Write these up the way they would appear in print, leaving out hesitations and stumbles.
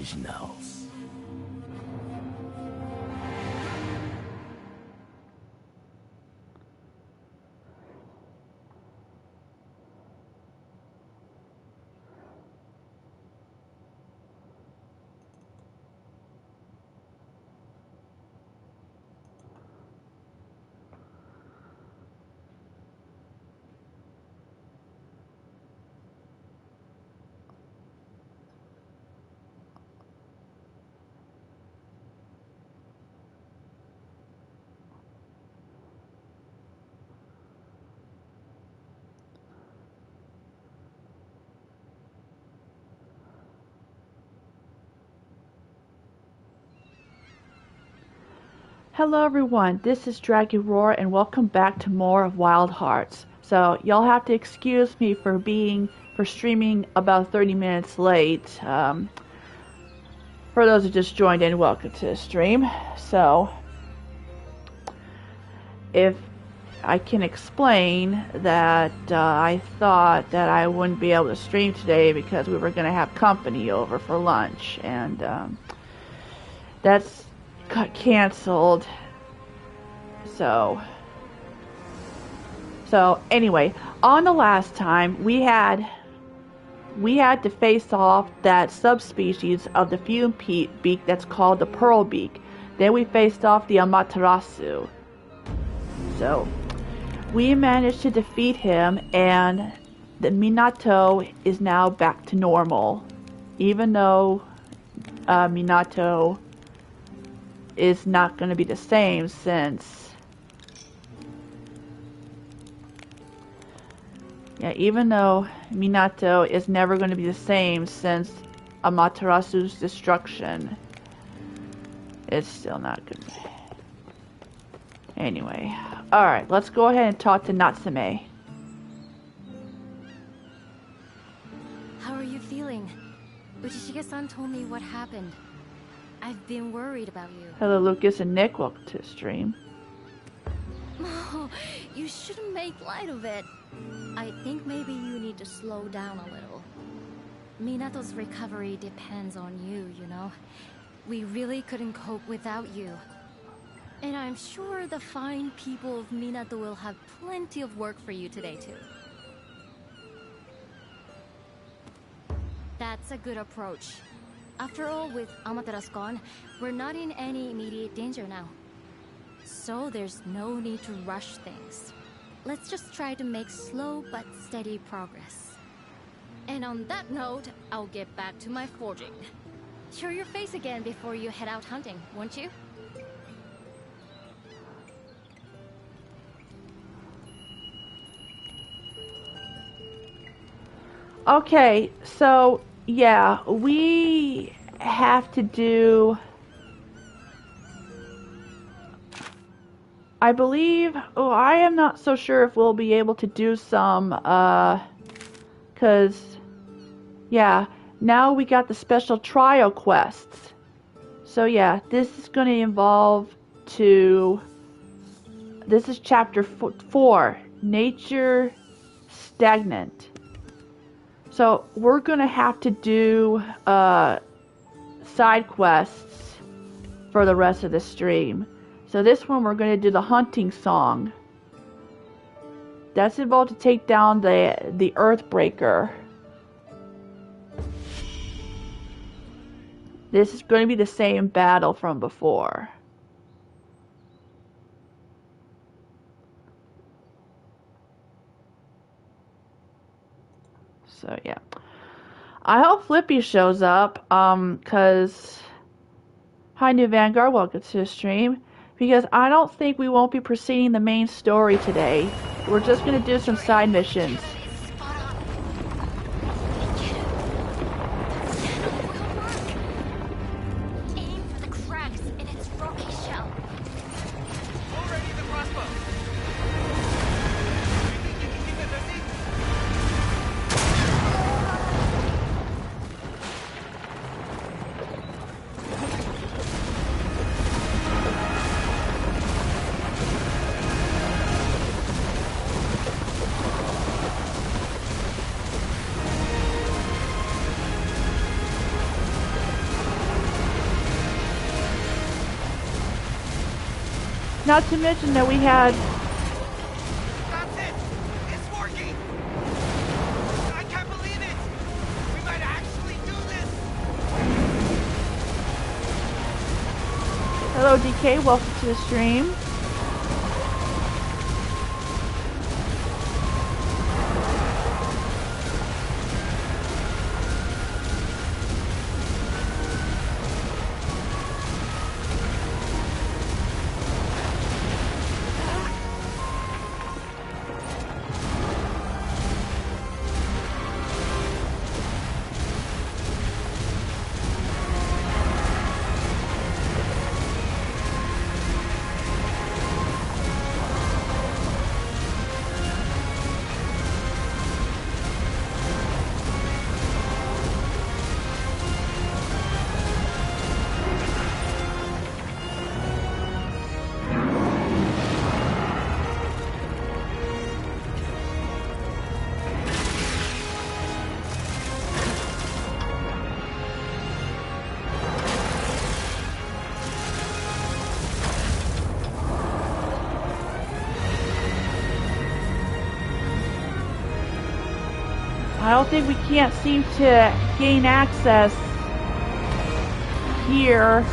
Originals. Hello everyone, this is Dragon Roar and welcome back to more of Wild Hearts. So y'all have to excuse me for streaming about 30 minutes late. For those who just joined in, welcome to the stream. So if I can explain that I thought that I wouldn't be able to stream today because we were going to have company over for lunch, and that's got canceled. So anyway, on the last time we had to face off that subspecies of the fume beak that's called the pearl beak. Then we faced off the Amaterasu. So we managed to defeat him, and the Minato is now back to normal, even though Minato is not going to be the same since even though Minato is never going to be the same since Amaterasu's destruction, it's still not good. Anyway, alright, let's go ahead and talk to Natsume. How are you feeling? Uchishige-san told me what happened. I've been worried about you. Hello Lucas and Nick, welcome to the stream. Oh, you shouldn't make light of it. I think maybe you need to slow down a little. Minato's recovery depends on you, you know? We really couldn't cope without you. And I'm sure the fine people of Minato will have plenty of work for you today, too. That's a good approach. After all, with Amaterasu gone, we're not in any immediate danger now. So there's no need to rush things. Let's just try to make slow but steady progress. And on that note, I'll get back to my forging. Show your face again before you head out hunting, won't you? Okay, so yeah, we have to do, I believe, I am not so sure if we'll be able to do some, cause, yeah, now we got the special trial quests. So yeah, this is going to involve this is chapter 4, Nature Stagnant. So we're going to have to do side quests for the rest of the stream. So this one we're going to do the hunting song. That's involved to take down the Earthbreaker. This is going to be the same battle from before. So yeah, I hope Flippy shows up, cause hi New Vanguard, welcome to the stream, because I don't think we won't be proceeding the main story today. We're just gonna do some side missions. Not to mention that we had... That's it! It's working! I can't believe it! We might actually do this! Hello DK, welcome to the stream. I don't think we can't seem to gain access here.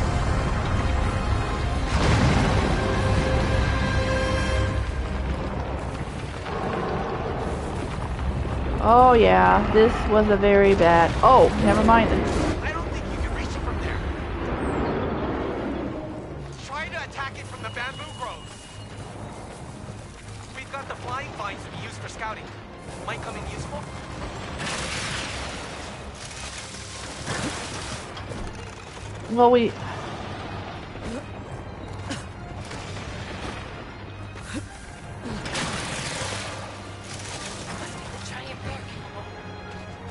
Oh yeah, this was a very bad... Oh, never mind. I don't think you can reach it from there. Try to attack it from the bamboo groves. We've got the flying vines we use for scouting. Might come in useful. Well, we... The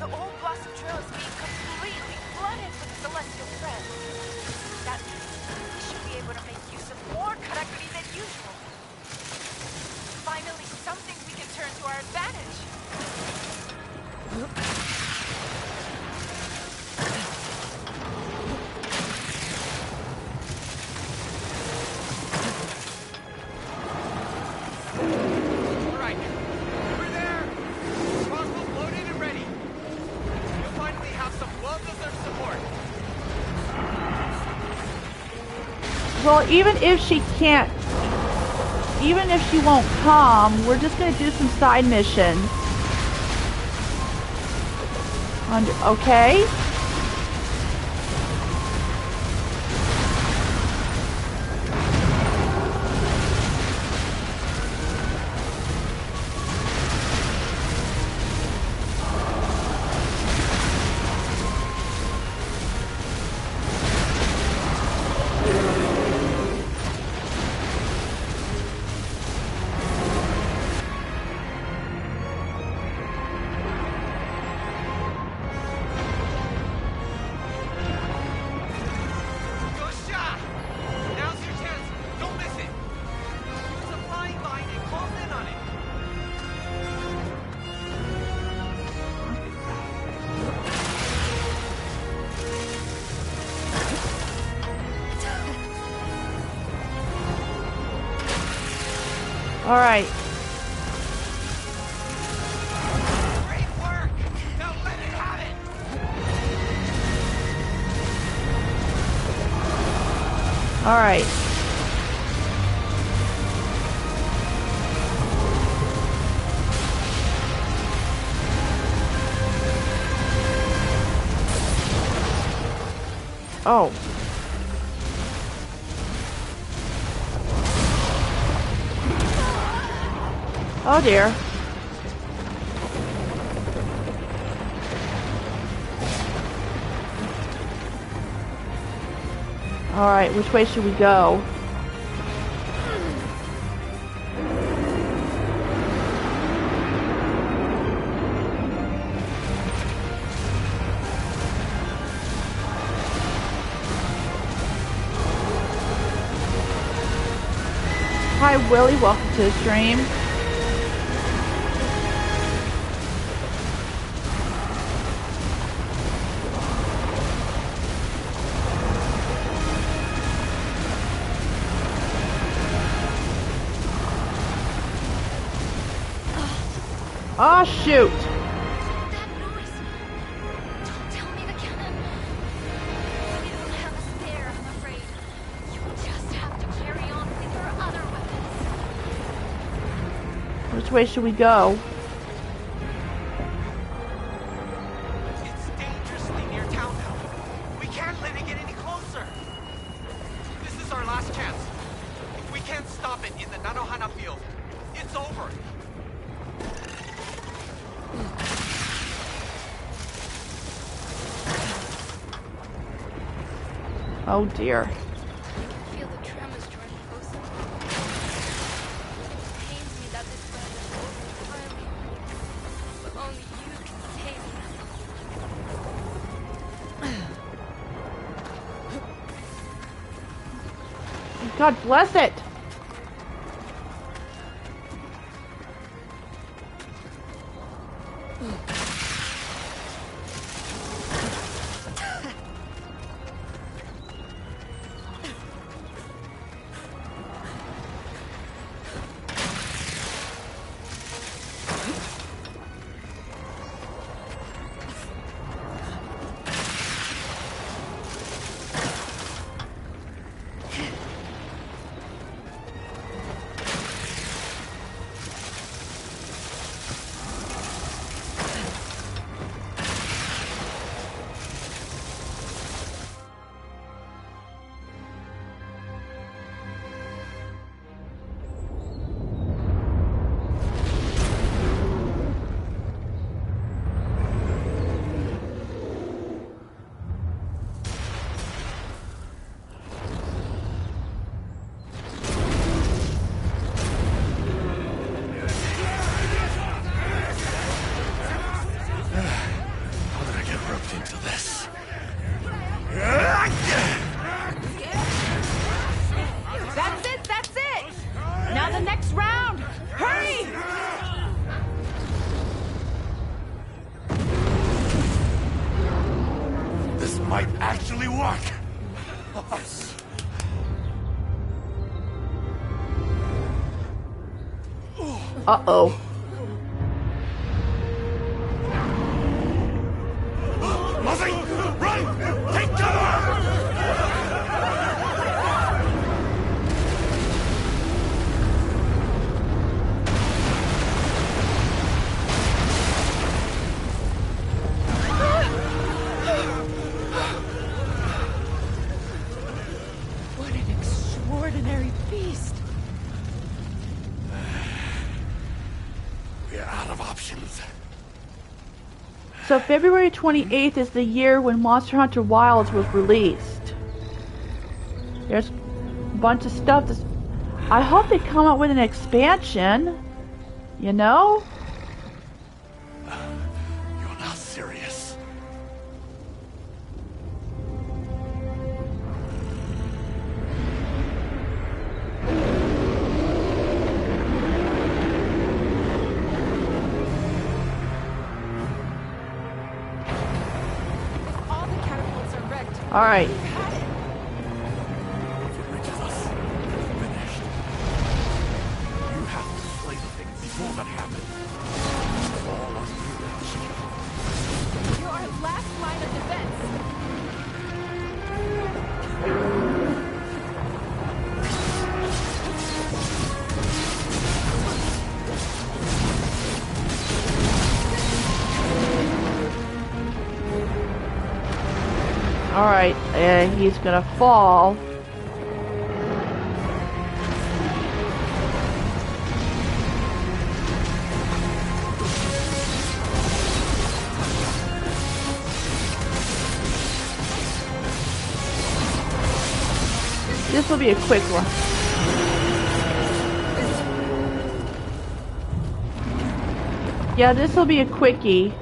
old Blossom Trail is being completely flooded with celestial thread. That means we should be able to make use of more Karakuri than usual. Finally, something we can turn to our advantage. Alright, we're there! Crossbow loaded and ready. You'll finally have some well-deserved support. Well, even if she can't... Even if she won't come, we're just gonna do some side missions. Okay? Gosha! Now's your chance. Don't miss it. Use a flying vine and close in on it. Alright. Great work! Now let it have it! Alright. Oh. Oh dear. Alright, which way should we go? Hi Willie, welcome to the stream. Oh, shoot. That noise! Don't tell me the cannon. You don't have a spare, I'm afraid. You just have to carry on with your other weapons. Which way should we go? It's dangerously near town now. We can't let it get any closer. This is our last chance. If we can't stop it in the Nanohana field, it's over. Oh dear. I can feel the tremors drawing closer. It pains me that this battle is over entirely. But only you can save me. God bless it. How did I get roped into this? That's it! Now the next round! Hurry! This might actually work! Uh-oh. Muzzy! Run! Take cover! What an extraordinary beast! We're out of options. So February 28th is the year when Monster Hunter Wilds was released. There's a bunch of stuff that's... I hope they come up with an expansion. You know? You're not serious. All the catapults are wrecked. Alright. If it reaches us, we're finished. You have to slay the thing before that happens. It's all on you, Shiro. You're our last line of defense. Alright, he's gonna fall. This will be a quick one. Yeah, this will be a quickie.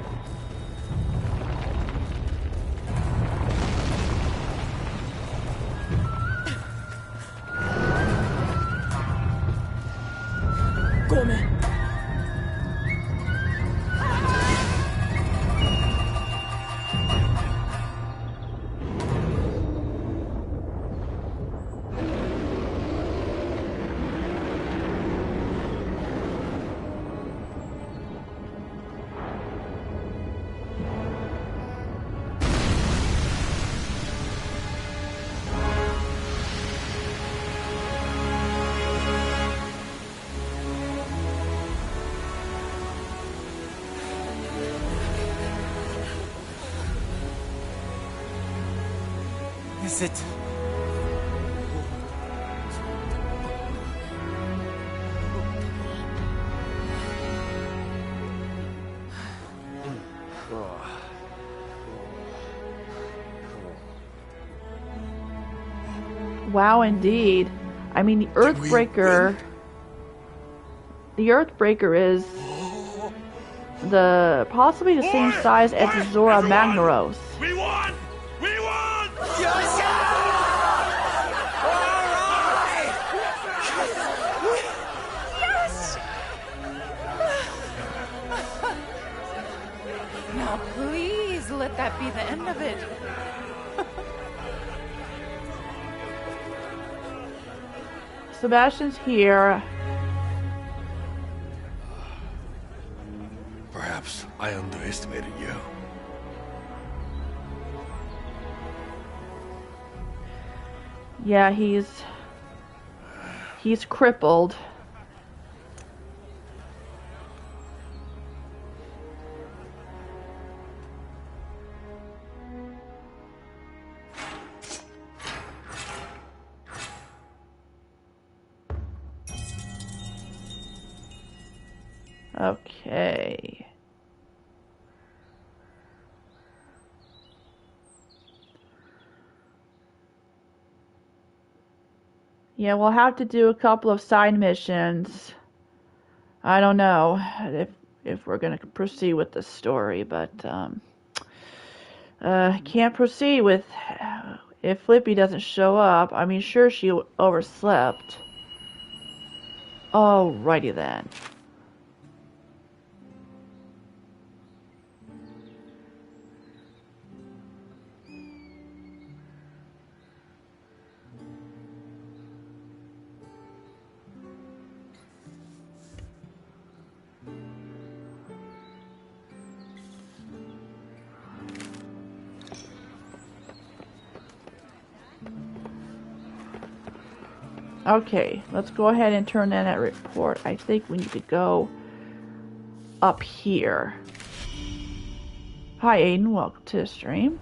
Is it? Wow, indeed. I mean, the Earthbreaker. The Earthbreaker is possibly the same size as the Zora Magnaros. We won! We won! Yes! Now please let that be the end of it. Sebastian's here. Perhaps I underestimated you. Yeah, he's crippled. Okay. Yeah, we'll have to do a couple of side missions. I don't know if we're gonna proceed with the story, but can't proceed with if Flippy doesn't show up. I mean, sure, she overslept. Alrighty then. Okay, let's go ahead and turn in that report. I think we need to go up here. Hi Aiden, welcome to the stream.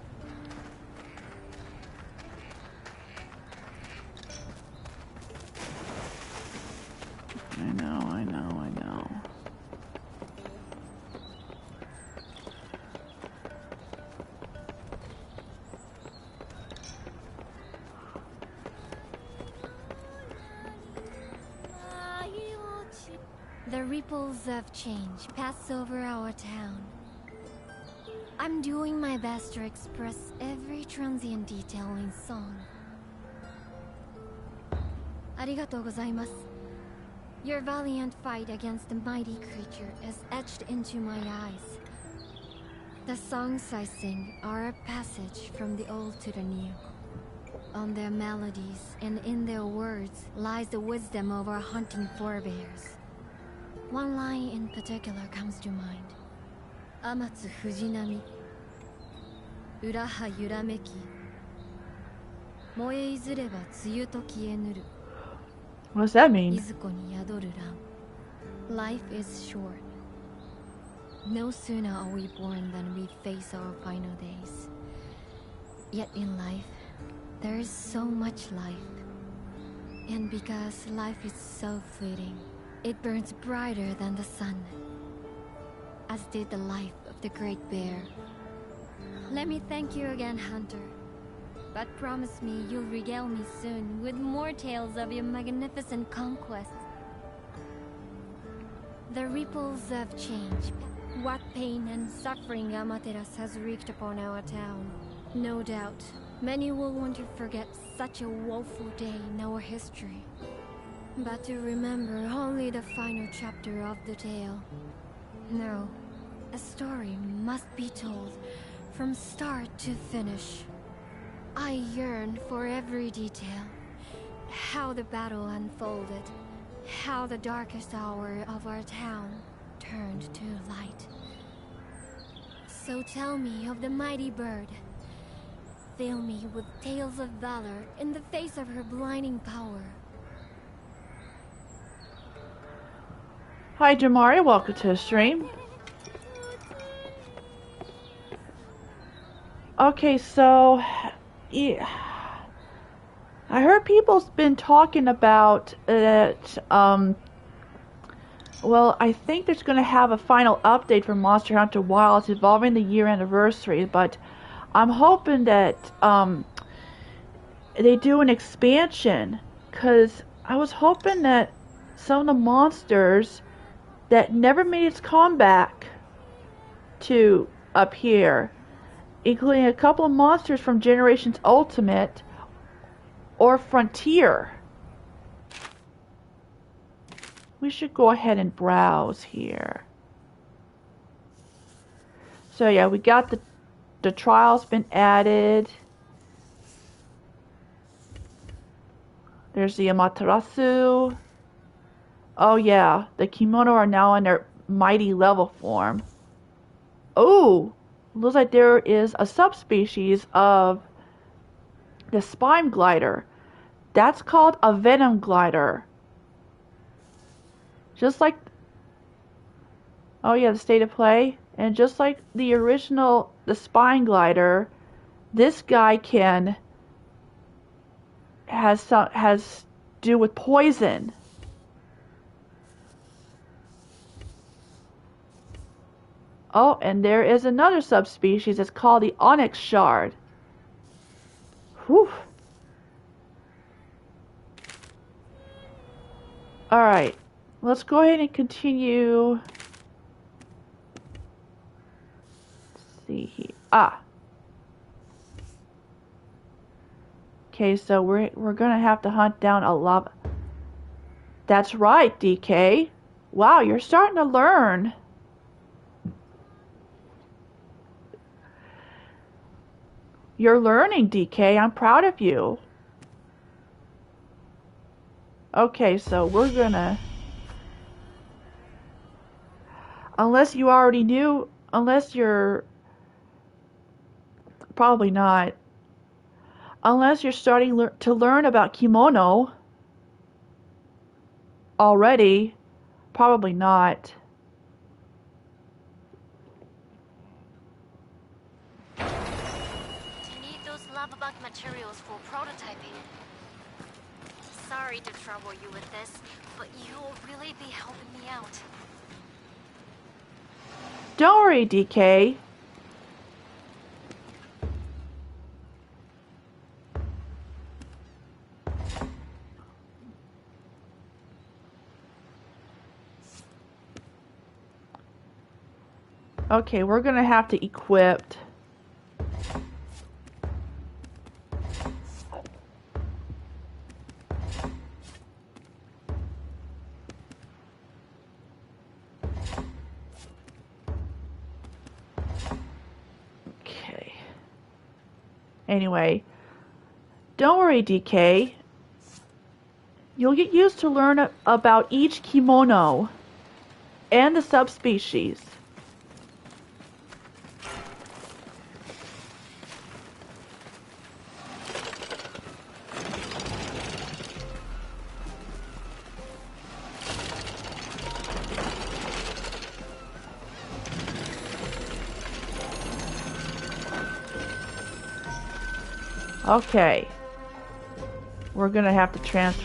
I know. The ripples of change pass over our town. I'm doing my best to express every transient detail in song. Arigatou gozaimasu. Your valiant fight against the mighty creature is etched into my eyes. The songs I sing are a passage from the old to the new. On their melodies and in their words lies the wisdom of our hunting forebears. One line in particular comes to mind. Amatsu Fujinami. Uraha yurameki. Moe izureba tsuyu to kienuru. What does that mean? Izuko ni yadoru ran. Life is short. No sooner are we born than we face our final days. Yet in life, there is so much life. And because life is so fleeting, it burns brighter than the sun, as did the life of the Great Bear. Let me thank you again, Hunter. But promise me you'll regale me soon with more tales of your magnificent conquests. The ripples of change. What pain and suffering Amaterasu has wreaked upon our town. No doubt, many will want to forget such a woeful day in our history. But to remember only the final chapter of the tale. No, a story must be told from start to finish. I yearn for every detail. How the battle unfolded. How the darkest hour of our town turned to light. So tell me of the mighty bird. Fill me with tales of valor in the face of her blinding power. Hi Jamari, welcome to the stream. Okay, so yeah, I heard people's been talking about it. Well, I think there's going to have a final update for Monster Hunter Wilds involving the year anniversary, but I'm hoping that they do an expansion, because I was hoping that some of the monsters that never made its comeback to appear, including a couple of monsters from Generations Ultimate or Frontier. We should go ahead and browse here. So yeah, we got the trials been added. There's the Amaterasu. Oh yeah, the kimono are now in their mighty level form. Oh, looks like there is a subspecies of the spine glider. That's called a venom glider. Just like, oh yeah, the state of play. And just like the original, the spine glider, this guy has do with poison. Oh, and there is another subspecies. It's called the Onyx Shard. Whew. Alright, let's go ahead and continue. Let's see here. Okay, so we're gonna have to hunt down a lava. That's right, DK. Wow, you're starting to learn. You're learning, DK. I'm proud of you. Okay, so we're gonna... Unless you already knew... Unless you're... Probably not. Unless you're starting to learn about kimono already. Probably not. Lava-bug materials for prototyping. Sorry to trouble you with this, but you'll really be helping me out. Don't worry, DK. Okay, we're gonna have to equip. Anyway, don't worry, DK. You'll get used to learn about each kimono and the subspecies. Okay. We're gonna have to transfer.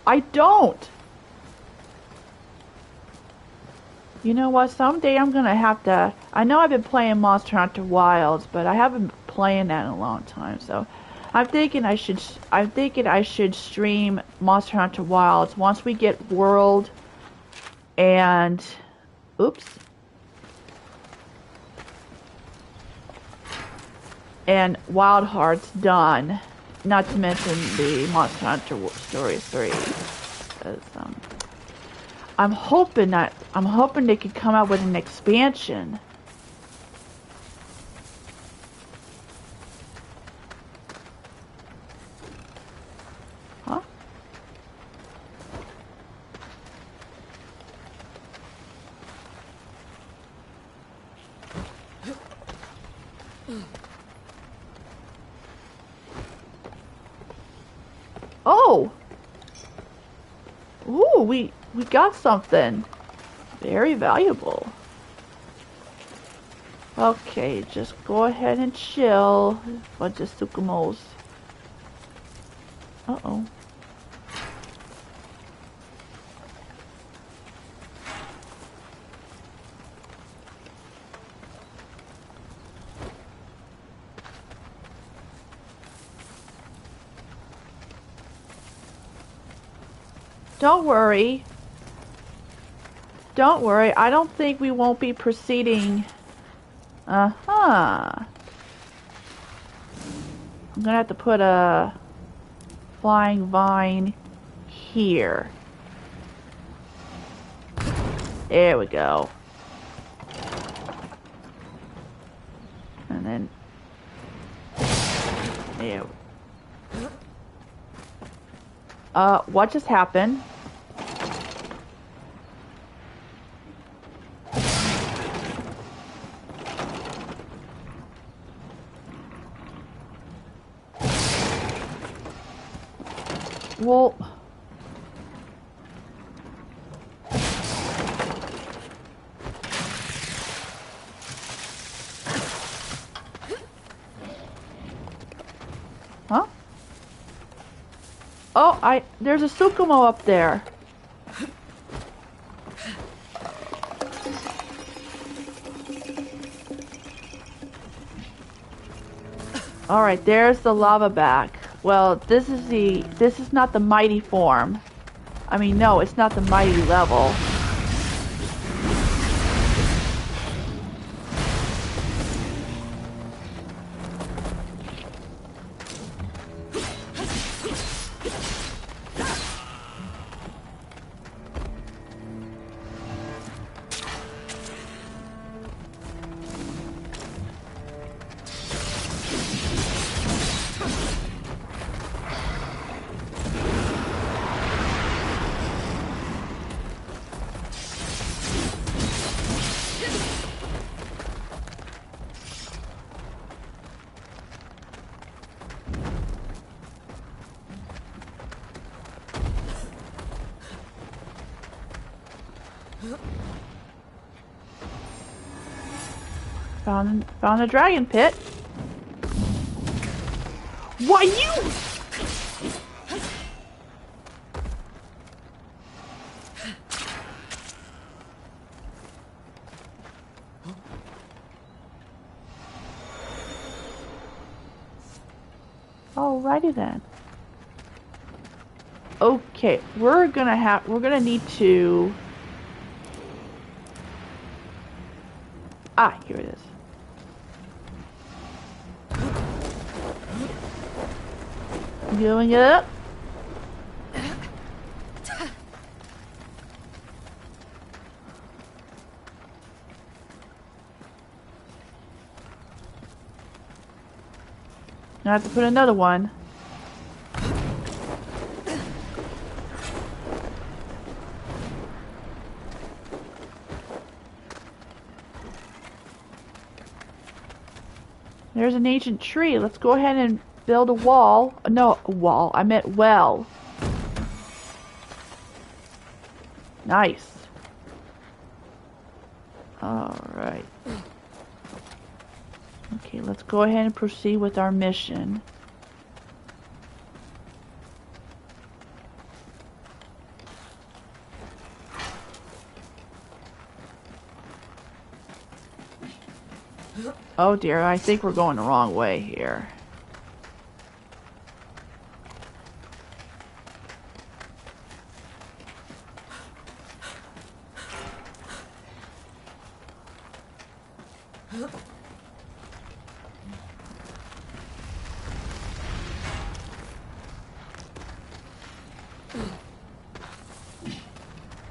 I don't. You know what? Someday I'm gonna have to. I know I've been playing Monster Hunter Wilds, but I haven't been playing that in a long time. So I'm thinking I should stream Monster Hunter Wilds once we get World and and Wild Hearts done. Not to mention the Monster Hunter Stories 3. I'm hoping they could come out with an expansion. Huh? Oh! Ooh, we got something. Very valuable. Okay, just go ahead and chill. Bunch of Sukimos. Uh-oh. Don't worry. Don't worry. I don't think we won't be proceeding. Uh-huh. I'm gonna have to put a flying vine here. There we go. And then there. What just happened? Well, huh? Oh, there's a Sukimo up there. All right, there's the lava back. Well, this is not the mighty form. I mean, no, it's not the mighty level. Found a dragon pit. Why you? Alrighty then. Okay, we're gonna need to. Ah, here it is. Going up. Now I have to put another one. There's an ancient tree. Let's go ahead and build a wall. No, a wall. I meant well. Nice. Alright. Okay, let's go ahead and proceed with our mission. Oh dear, I think we're going the wrong way here.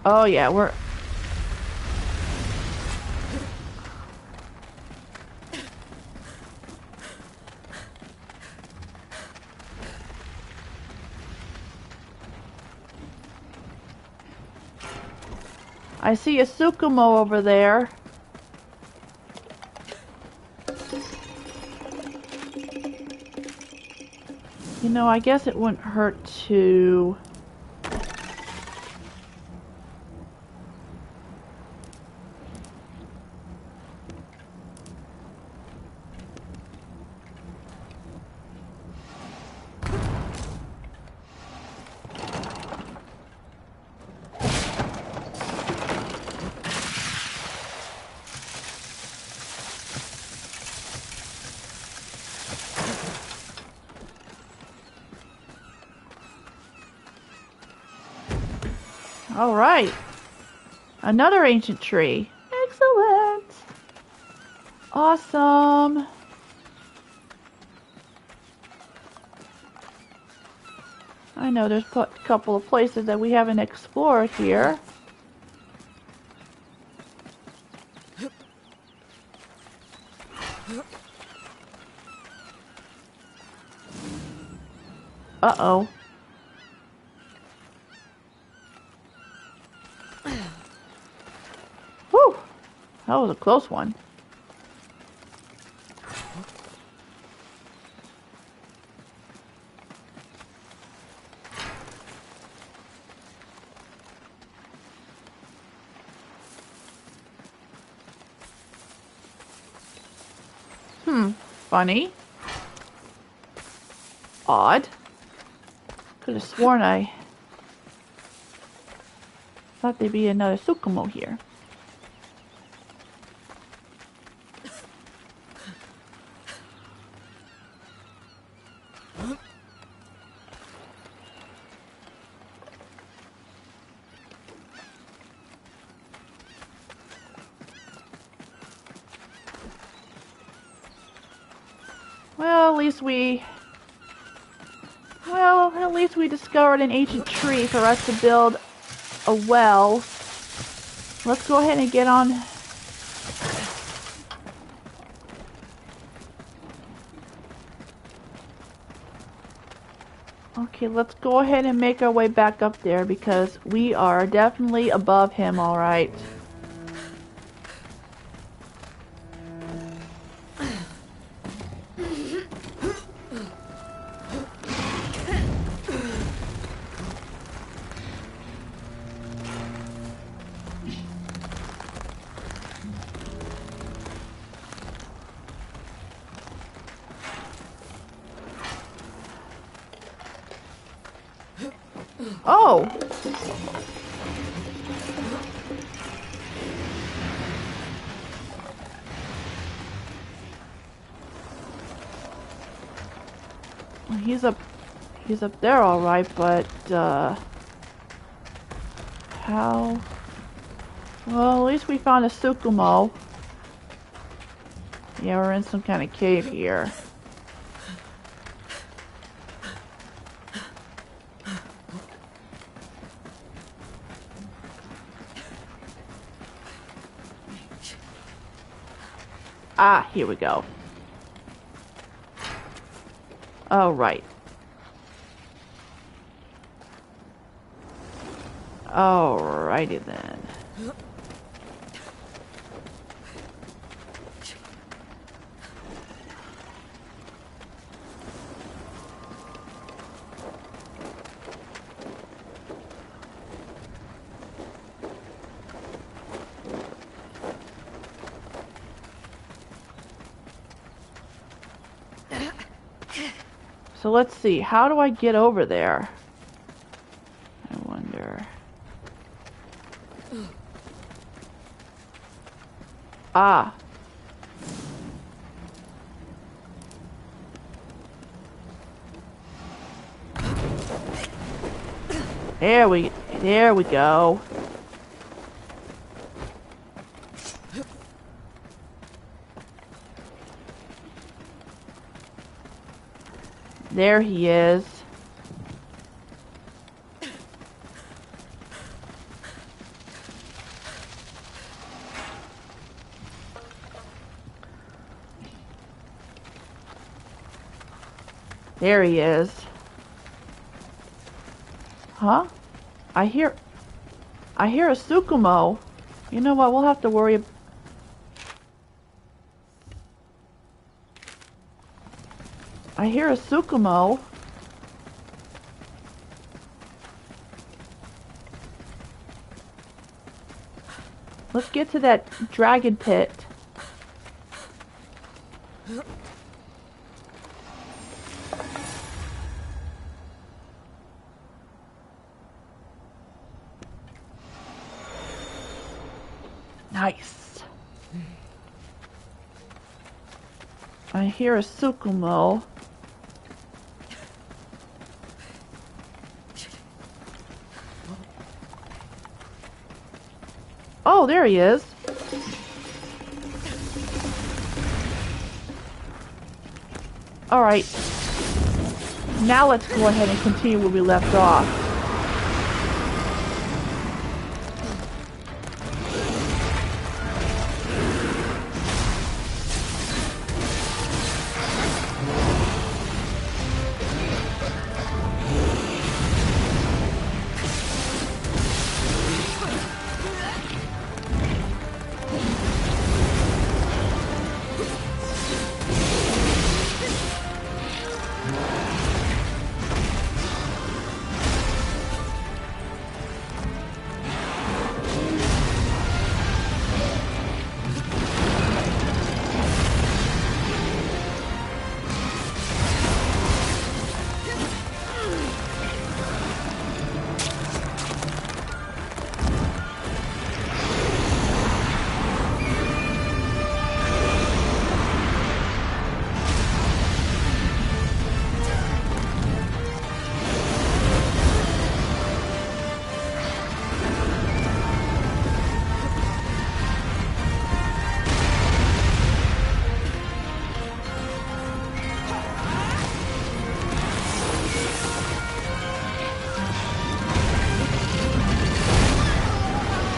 Oh yeah, we're... I see a Tsukumo over there. You know, I guess it wouldn't hurt to... All right. Another ancient tree. Excellent. Awesome. I know there's a couple of places that we haven't explored here. Uh-oh. Whew. That was a close one. Funny. Odd. Could have sworn I thought there'd be another Tsukumo here. Well, at least we discovered an ancient tree for us to build a well. Let's go ahead and get on. Okay, let's go ahead and make our way back up there because we are definitely above him, all right. Oh! He's up there all right, but how? Well, at least we found a Tsukumo. Yeah, we're in some kind of cave here. Ah, here we go. Oh, right. Alrighty then. So let's see, how do I get over there? I wonder. Ah. There we go. There he is. There he is. Huh? I hear a Tsukumo. You know what? We'll have to worry. I hear a Tsukumo. Let's get to that dragon pit. Nice. I hear a Tsukumo. Oh, there he is. Alright. Now let's go ahead and continue where we left off.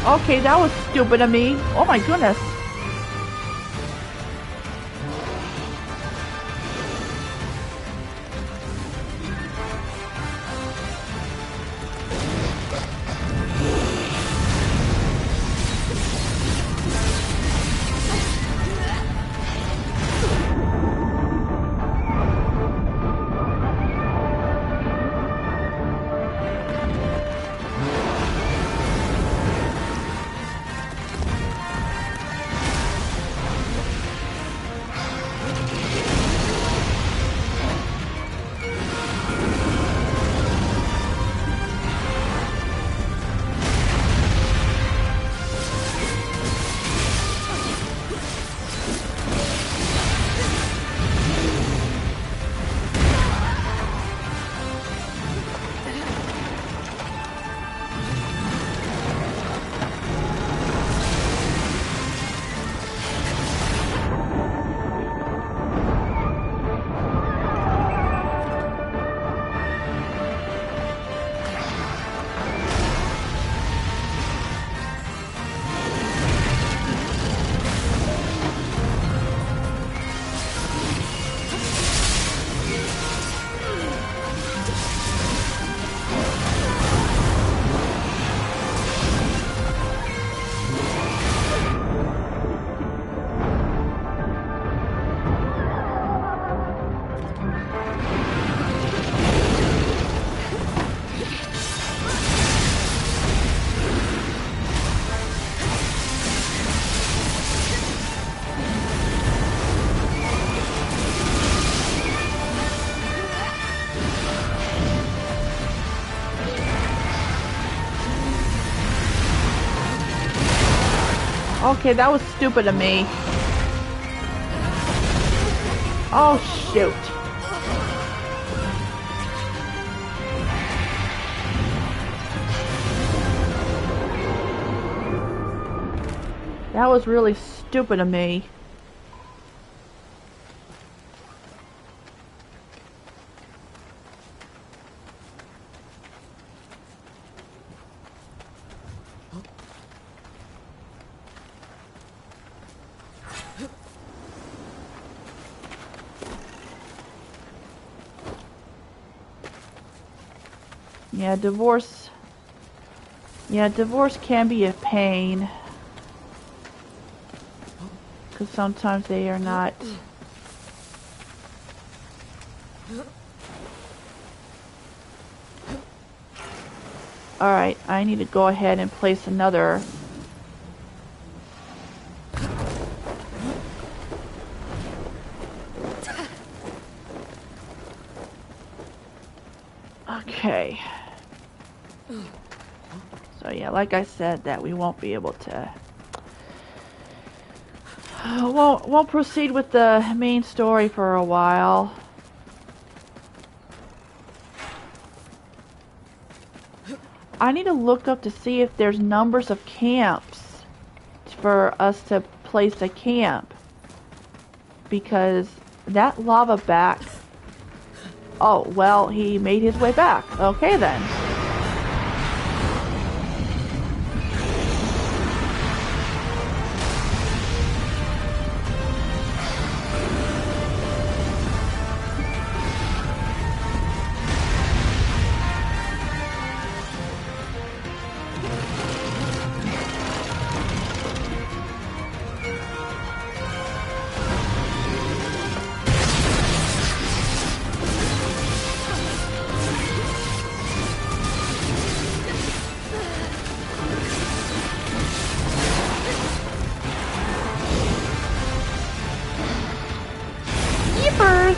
Okay, that was stupid of me. Oh my goodness. Okay, that was stupid of me. Oh, shoot. That was really stupid of me. Yeah, divorce. Yeah, divorce can be a pain. Because sometimes they are not. Alright, I need to go ahead and place another. Okay. So yeah, like I said, that we won't be able to. Won't proceed with the main story for a while. I need to look up to see if there's numbers of camps for us to place a camp. Because that lava back... Oh, well, he made his way back. Okay then. Keepers!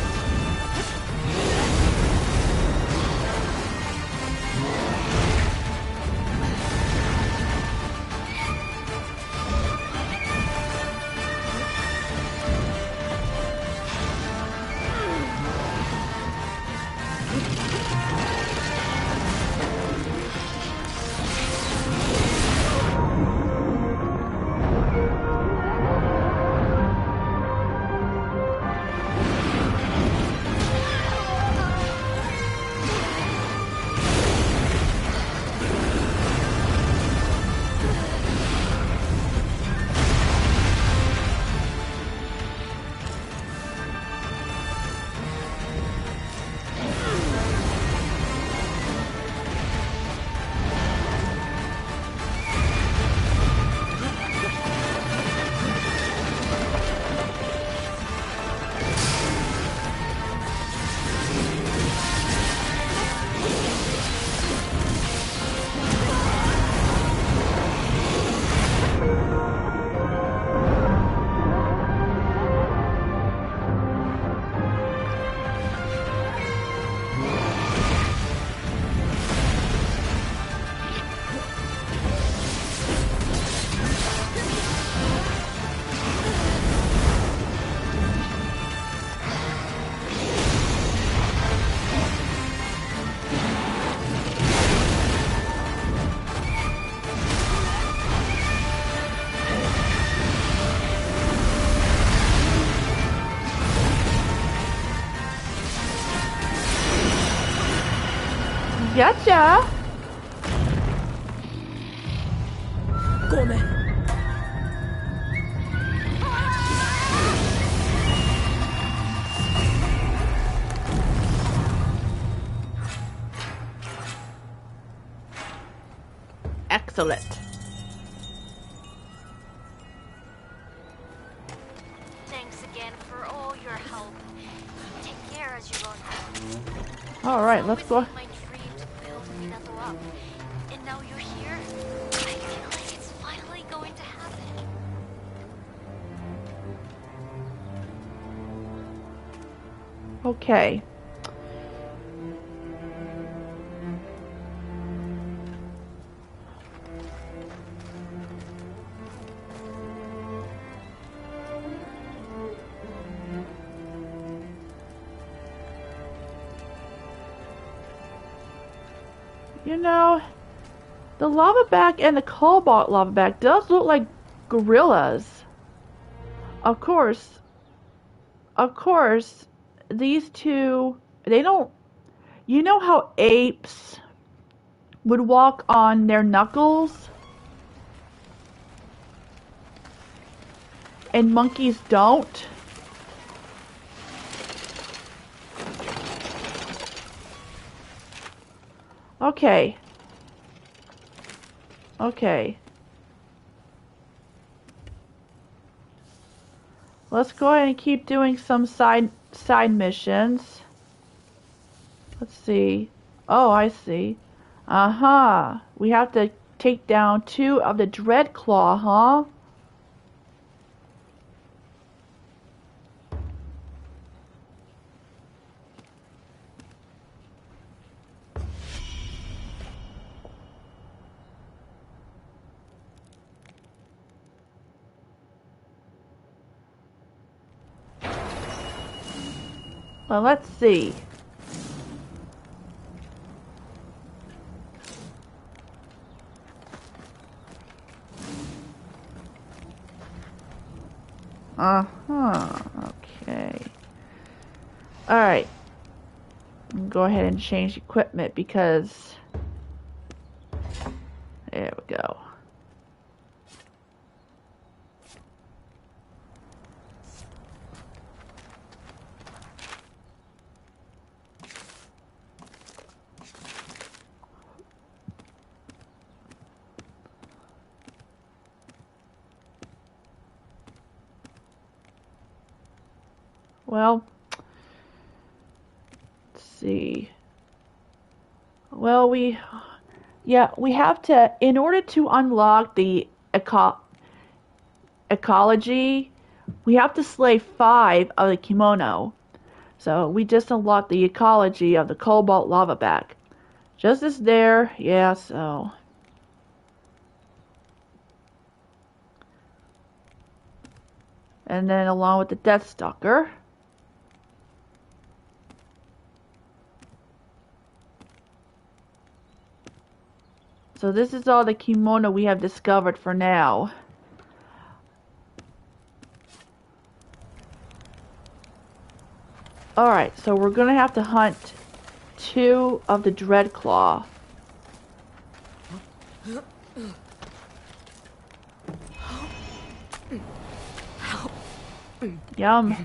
Gotcha! ごめん。 Excellent. Thanks again for all your help. Take care as you go now. Alright, let's go. My dream to build Minato up. And now you're here. I feel like it's finally going to happen. Okay. You know, the lava back and the cobalt lava back does look like gorillas. Of course, these two, they don't, you know how apes would walk on their knuckles? And monkeys don't? Okay. Okay. Let's go ahead and keep doing some side missions. Let's see. Oh, I see. Uh-huh. We have to take down 2 of the Dreadclaw, huh? Well, let's see. Uh-huh. Okay. Alright. Go ahead and change equipment because... There we go. Well, let's see. Well, we have to, in order to unlock the ecology, we have to slay 5 of the kimono. So we just unlocked the ecology of the cobalt lava back. Just as there, yeah, so. And then along with the Deathstalker. So this is all the kimono we have discovered for now. Alright, so we're gonna have to hunt 2 of the Dreadclaw. Yum.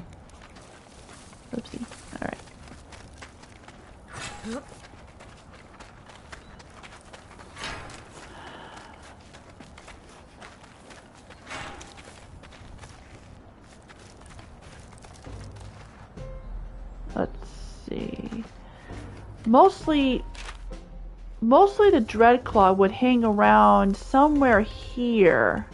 Oopsie. Alright. Let's see. Mostly the Dreadclaw would hang around somewhere here.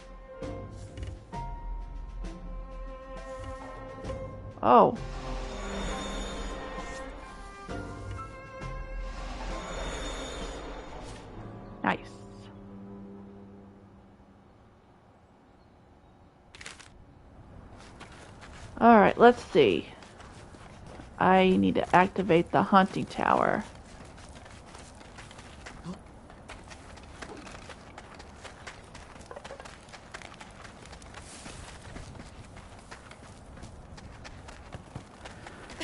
Oh. Nice. Alright, let's see. I need to activate the hunting tower.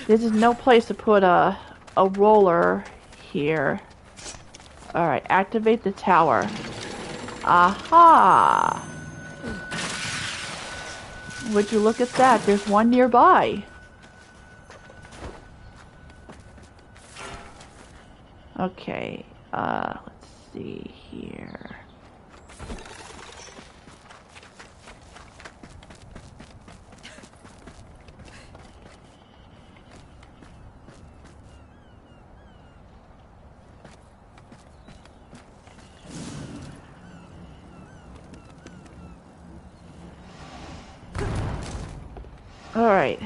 This is no place to put a roller here. Alright, activate the tower. Aha! Would you look at that? There's one nearby. Okay, let's see here. Alright.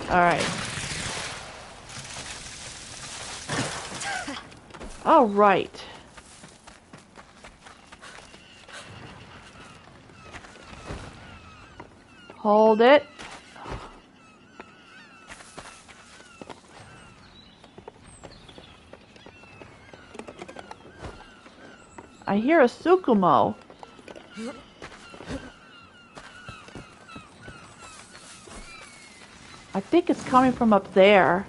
Alright. Alright. Hold it. I hear a Tsukumo. I think it's coming from up there.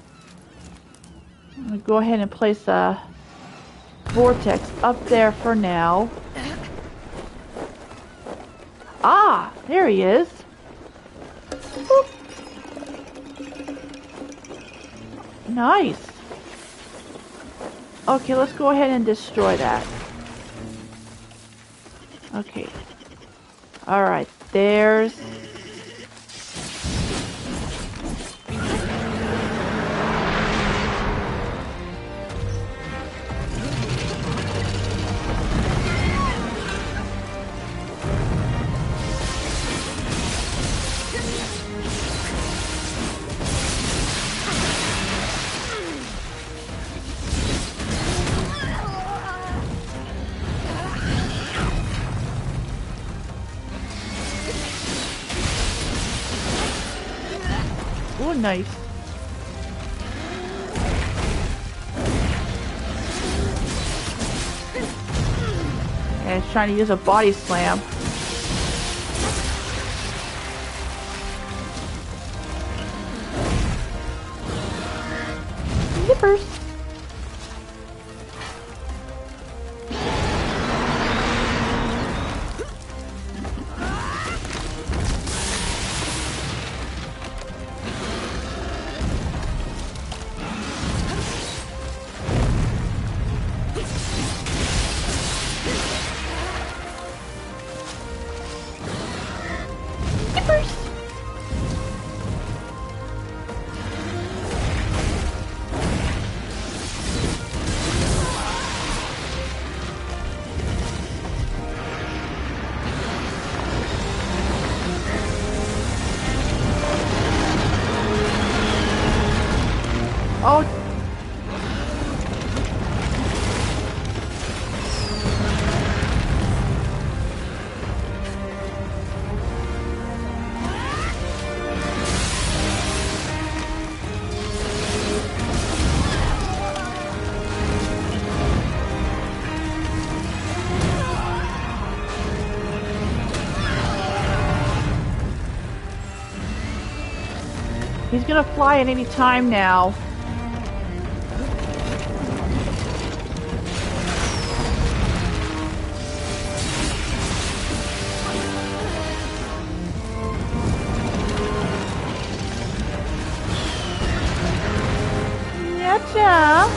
I'm gonna go ahead and place a vortex up there for now. Ah, there he is. Boop. Nice. Okay, let's go ahead and destroy that. Okay. Alright, there's... Oh, nice. And it's trying to use a body slam. Zippers. Oh. He's gonna fly at any time now. Gotcha.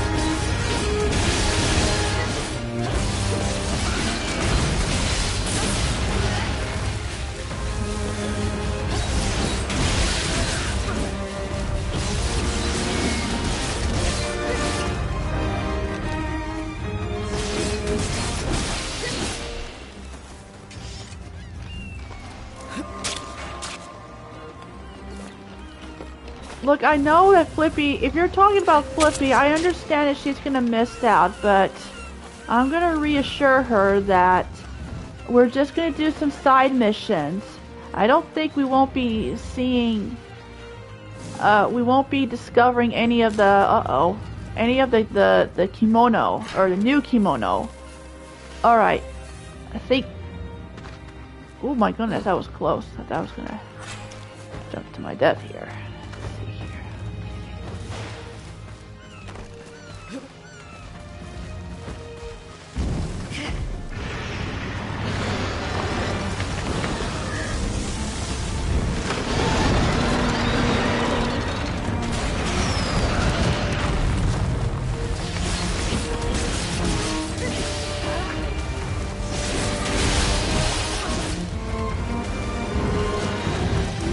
Look, I know that Flippy, if you're talking about Flippy, I understand that she's gonna miss out, but I'm gonna reassure her that we're just gonna do some side missions. I don't think we won't be seeing, we won't be discovering any of the, any of the kimono, or the new kimono. Alright, I think, oh my goodness, that was close. I thought I was gonna jump to my death here.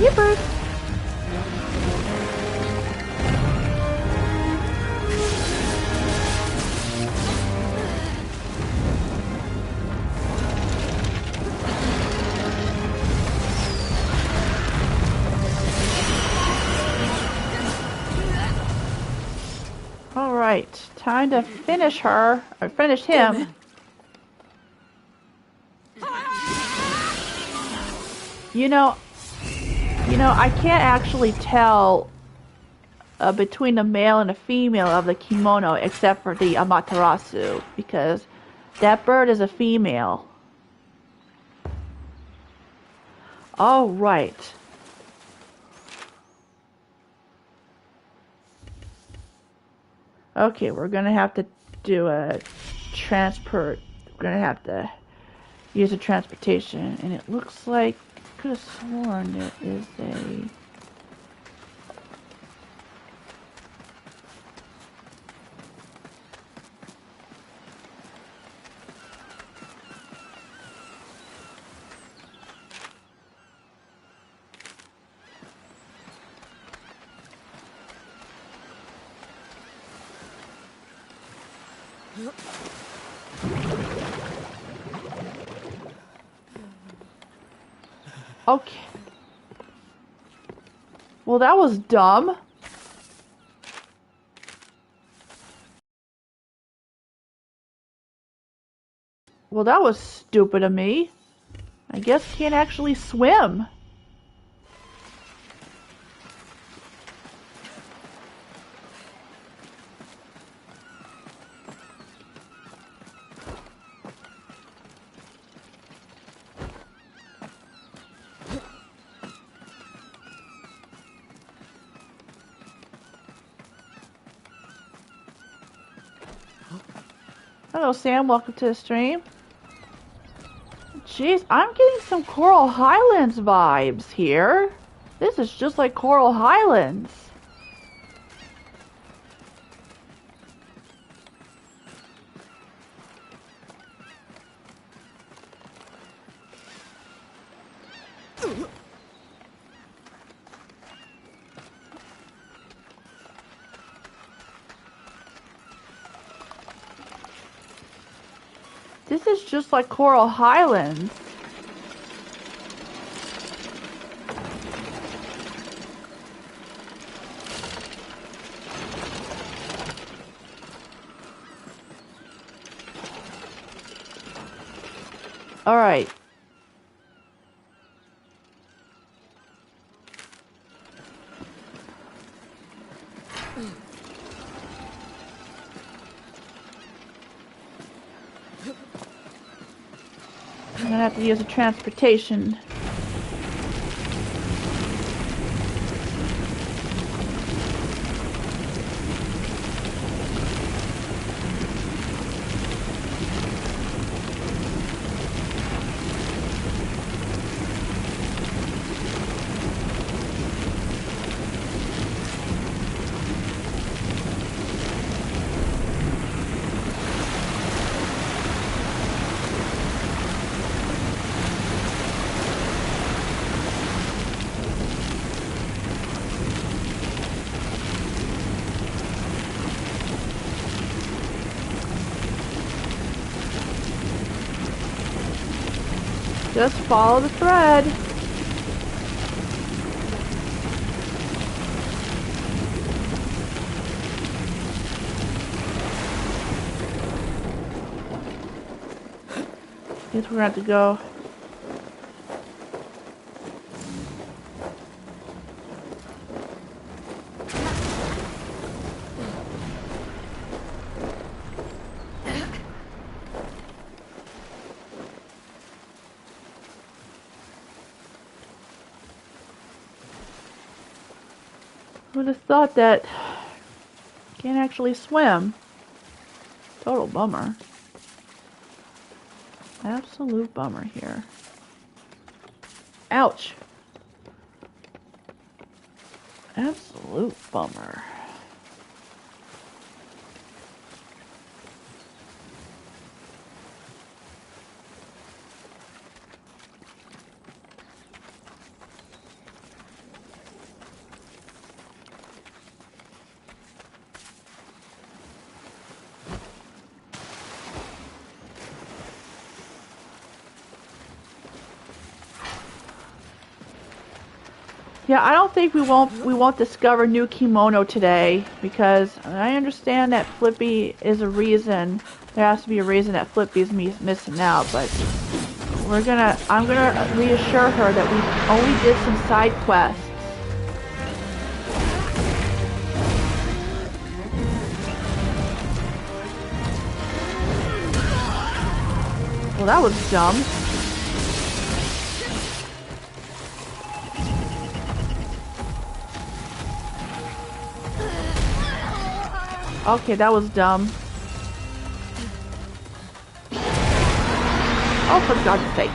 Yippers! Alright, time to finish her, or finish him. You know, I can't actually tell between the male and the female of the kimono except for the Amaterasu, because that bird is a female. Alright. Okay, we're gonna have to do a transport. We're gonna have to use a transportation, and it looks like I could have sworn there is a. Okay. Well, that was dumb. Well, that was stupid of me. I guess can't actually swim. Hello, Sam. Welcome to the stream. Jeez, I'm getting some Coral Highlands vibes here. This is just like Coral Highlands. This is just like Coral Highlands. All right. I'm gonna have to use a transportation. Just follow the thread. Guess we're gonna have to go. Who'd have thought that can't actually swim? Total bummer. Absolute bummer here. Ouch. Absolute bummer. Yeah, I don't think we won't discover new kimono today, because I understand that Flippy is a reason. There has to be a reason that Flippy's missing out, but I'm gonna reassure her that we only did some side quests. Well, that was dumb. Okay, that was dumb. Oh, for God's sakes.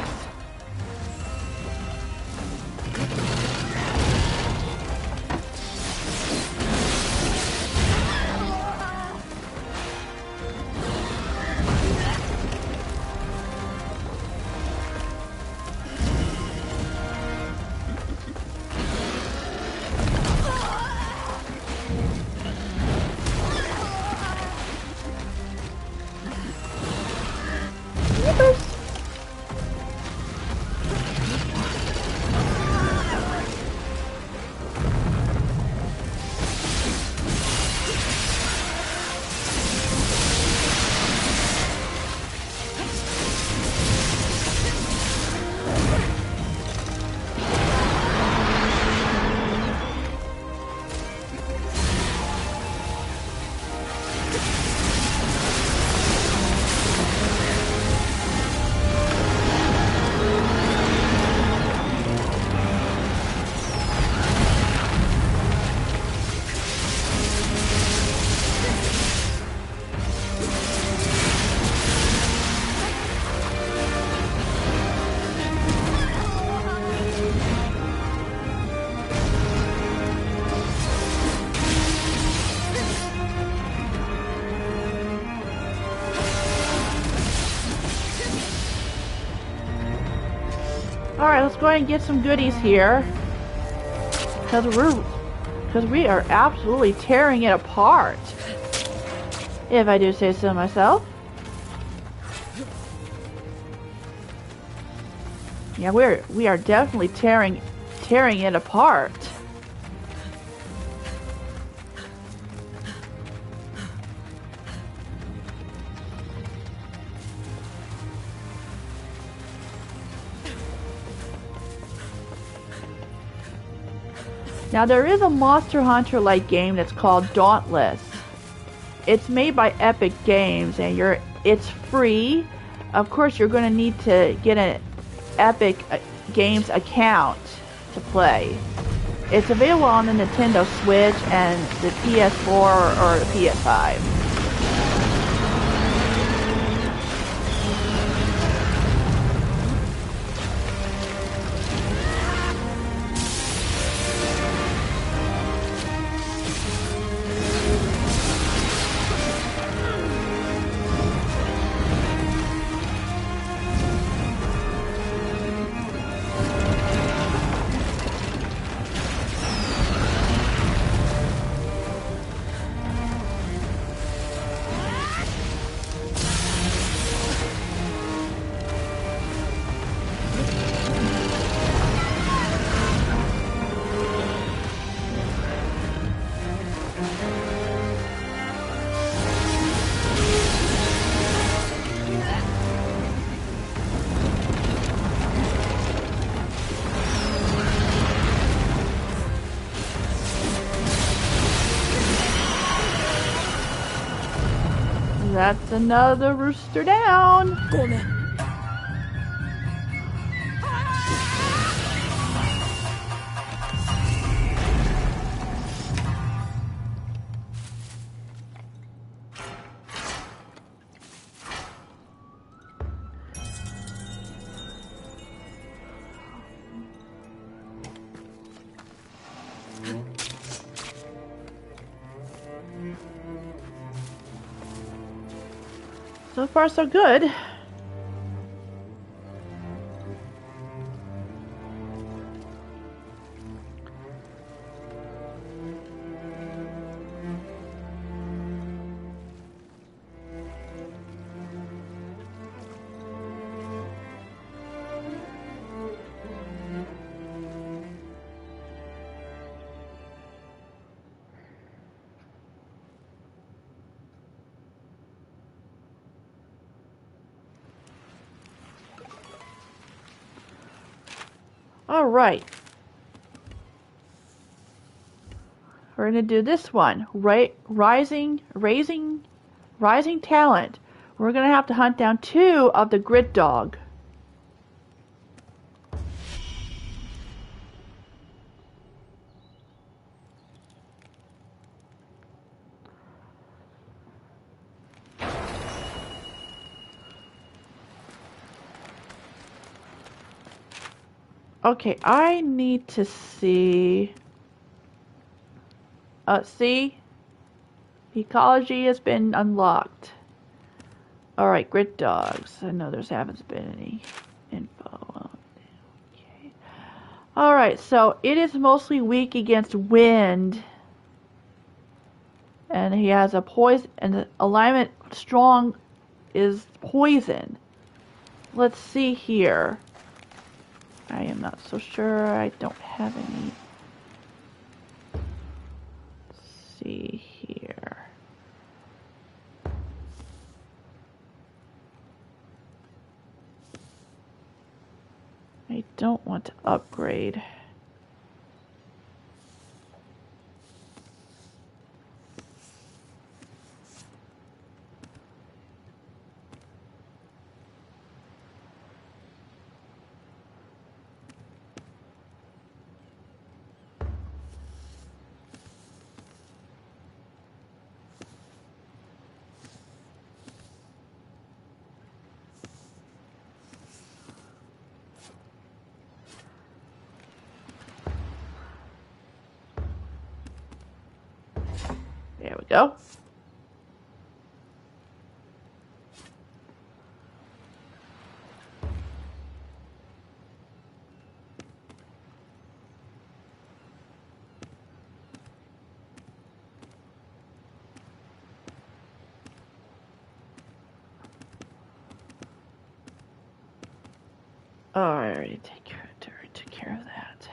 Alright, let's go ahead and get some goodies here. Because we are absolutely tearing it apart. If I do say so myself. Yeah, we are definitely tearing it apart. Now there is a Monster Hunter-like game that's called Dauntless. It's made by Epic Games and it's free. Of course, you're going to need to get an Epic Games account to play. It's available on the Nintendo Switch and the PS4 or the PS5. That's another rooster down. ごめん。So far, so good. All right. We're going to do this one. Rising talent. We're going to have to hunt down 2 of the grit dog. Okay, I need to see. See? Ecology has been unlocked. Alright, grit dogs. I know there haven't been any info. Okay. Alright, so it is mostly weak against wind. And he has a poison, and the alignment strong is poison. Let's see here. I am not so sure. I don't have any. Let's see here. I don't want to upgrade. There we go. Oh, I already took care of that.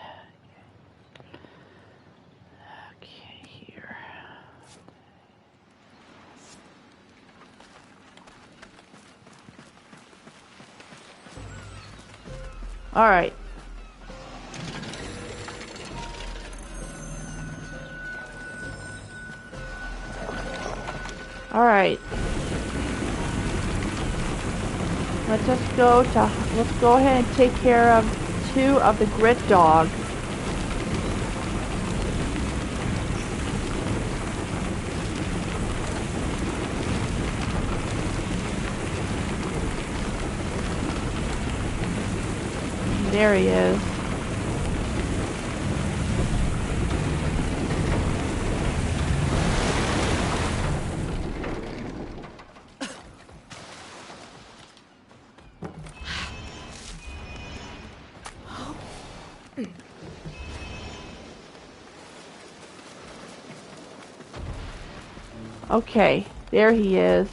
Okay, here. All right. All right. Let's go ahead and take care of 2 of the grit dog. There he is. Okay, there he is.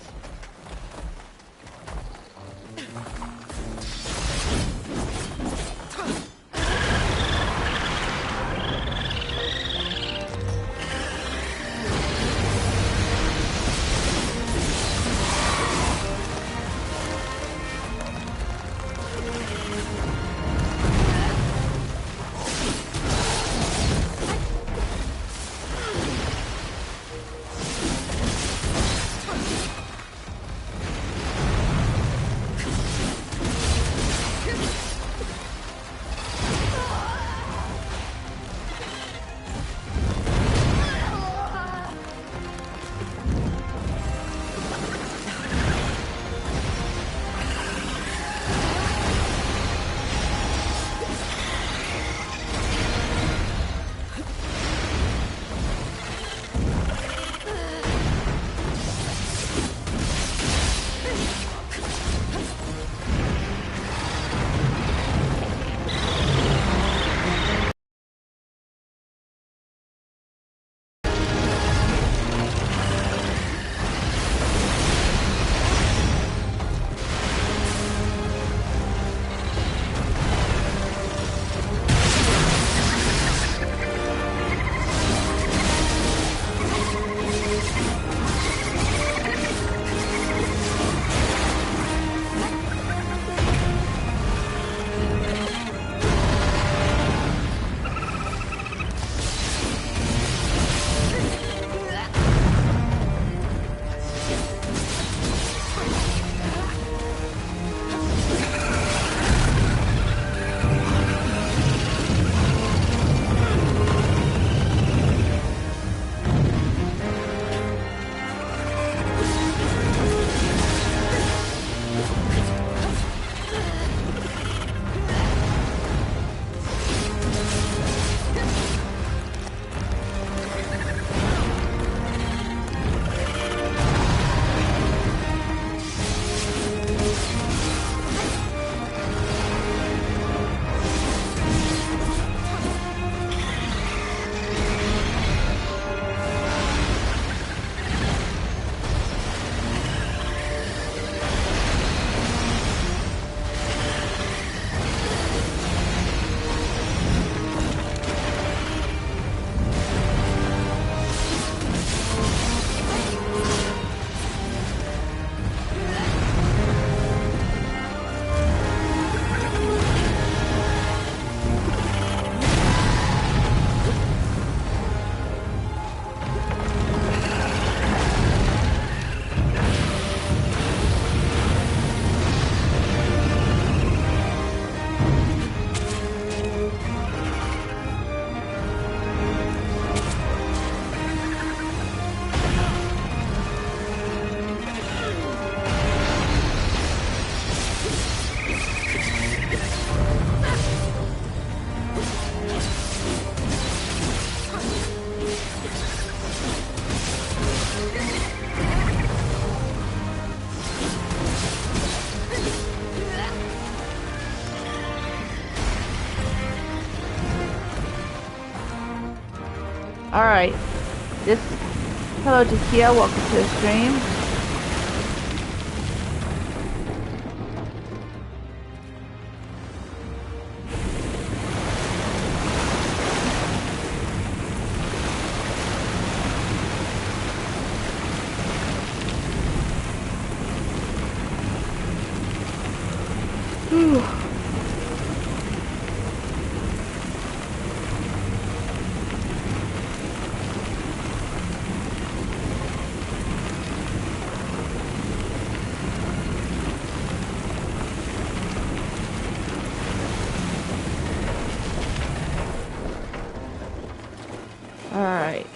Alright. Hello Jakia, welcome to the stream. Whew. All right.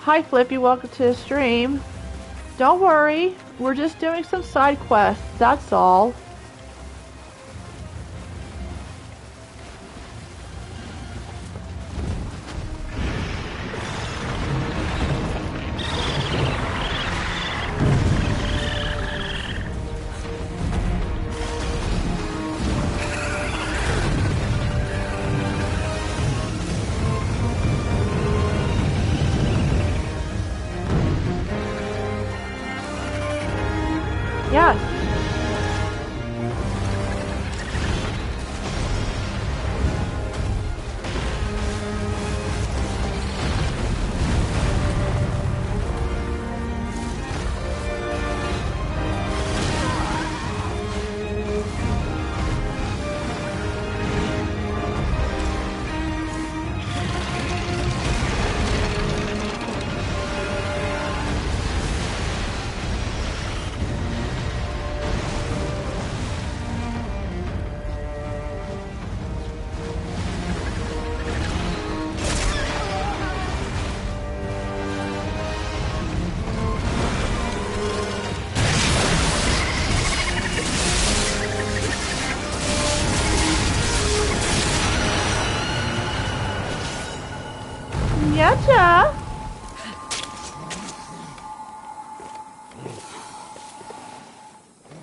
Hi Flippy, welcome to the stream. Don't worry, we're just doing some side quests, that's all. Yes. Gotcha.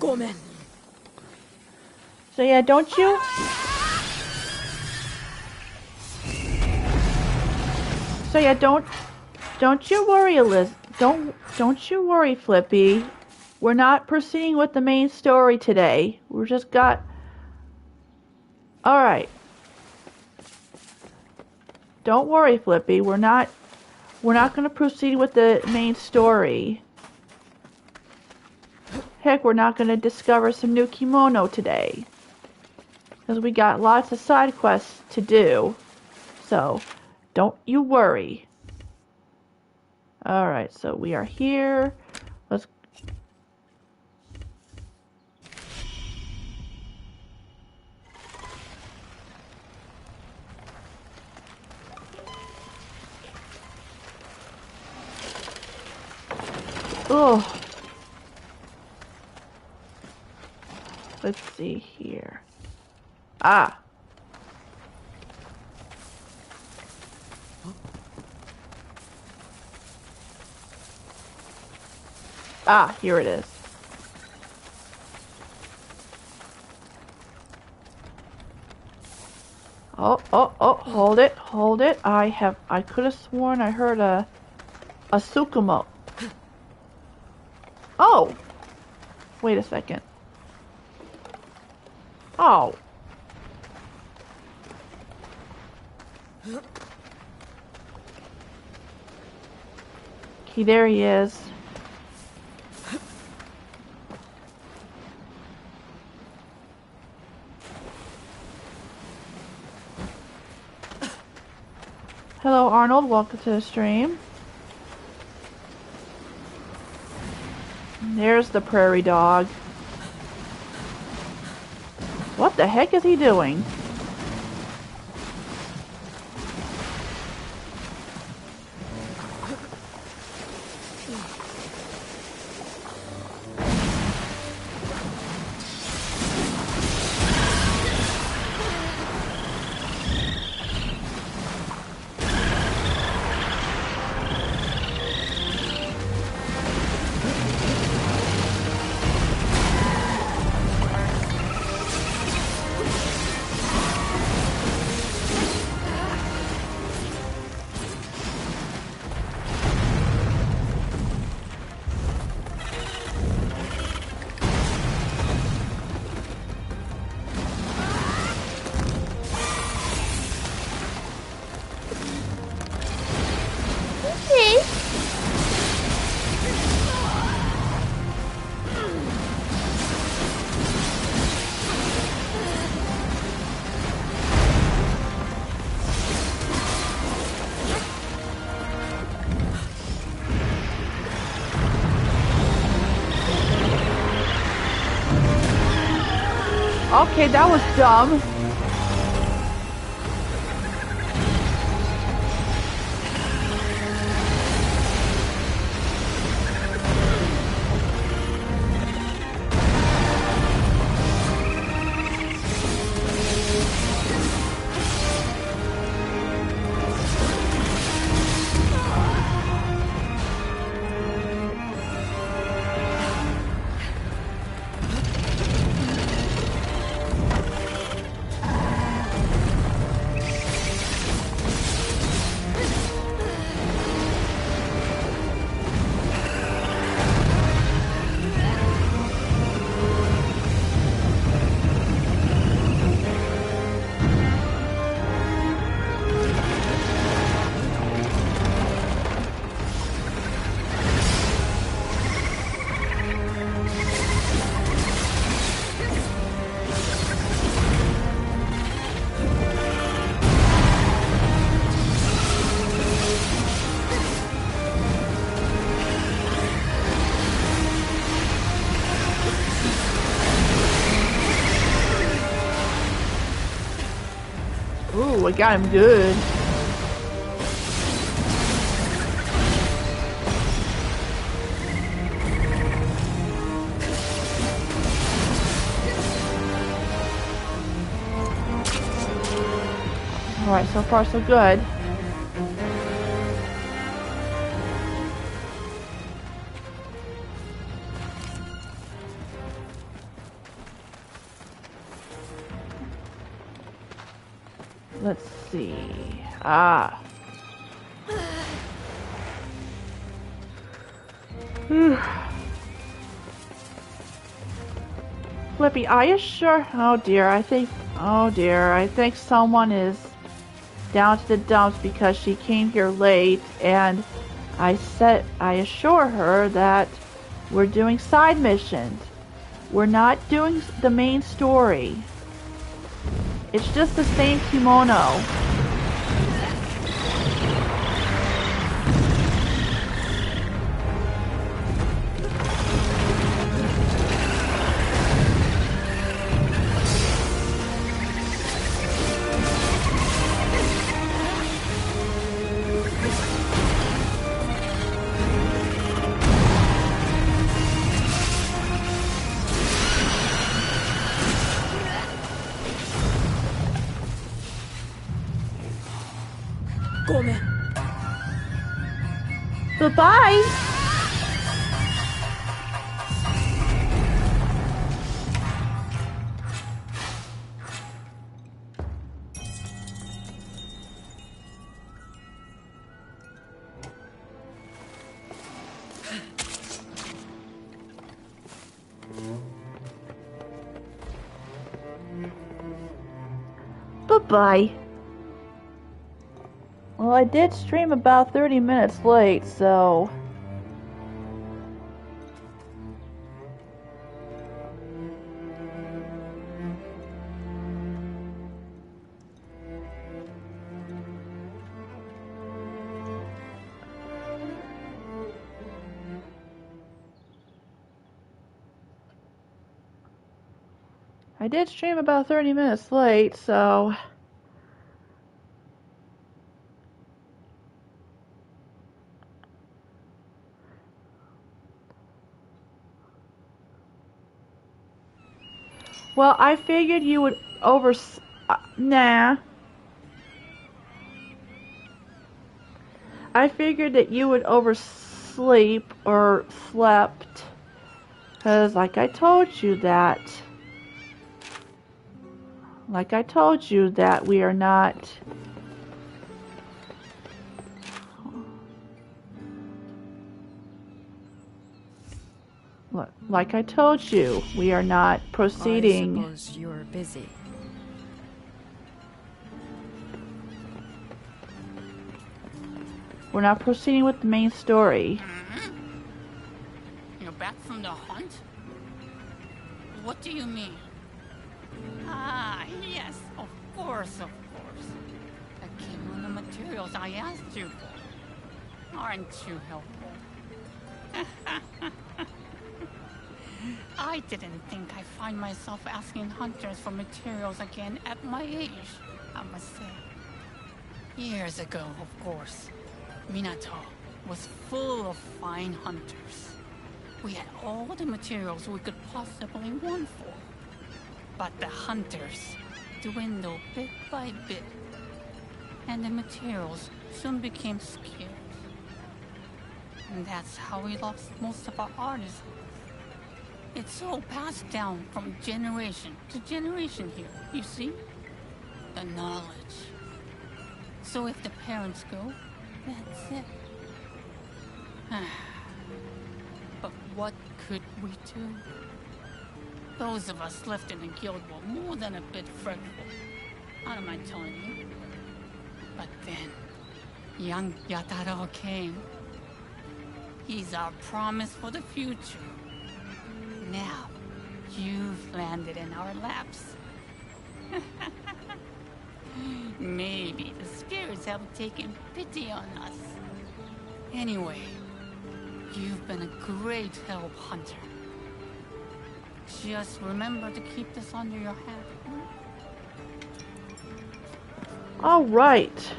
Gomen. So yeah, don't you? So yeah, don't you worry, Eliz. Don't you worry, Flippy. We're not proceeding with the main story today. We're just got. All right. Don't worry, Flippy. We're not going to proceed with the main story. Heck, we're not going to discover some new kimono today. Because we got lots of side quests to do. So, don't you worry. Alright, so we are here. Let's... Oh. Let's see here. Ah. Ah, here it is. Oh, hold it. I could have sworn I heard a Tsukumo. Oh! Wait a second. Oh. Okay, there he is. Hello, Arnold. Welcome to the stream. There's the prairie dog. What the heck is he doing? Okay, that was dumb. Ooh, I got him good. Alright, so far so good. Let's see. Ah. Flippy, are you sure? Oh dear, I think someone is down to the dumps because she came here late, and I assure her that we're doing side missions. We're not doing the main story. It's just the same kimono. Goodbye. Bye-bye. Well, I did stream about 30 minutes late, so... I did stream about 30 minutes late, so... Well, I figured you would nah. I figured that you would oversleep or slept. Because, like I told you that we are not... Like I told you, we are not proceeding. I suppose you're busy. We're not proceeding with the main story. You're back from the hunt? What do you mean? Ah, yes, of course. The kimono materials I asked you for. Aren't you helpful? I didn't think I'd find myself asking hunters for materials again at my age, I must say. Years ago, of course, Minato was full of fine hunters. We had all the materials we could possibly want for. But the hunters dwindled bit by bit, and the materials soon became scarce. And that's how we lost most of our artisans. It's all passed down from generation to generation here, you see? The knowledge. So if the parents go, that's it. But what could we do? Those of us left in the guild were more than a bit fretful. I don't mind telling you. But then, young Yataro came. He's our promise for the future. Now, you've landed in our laps. Maybe the spirits have taken pity on us. Anyway, you've been a great help, Hunter. Just remember to keep this under your hat. All right.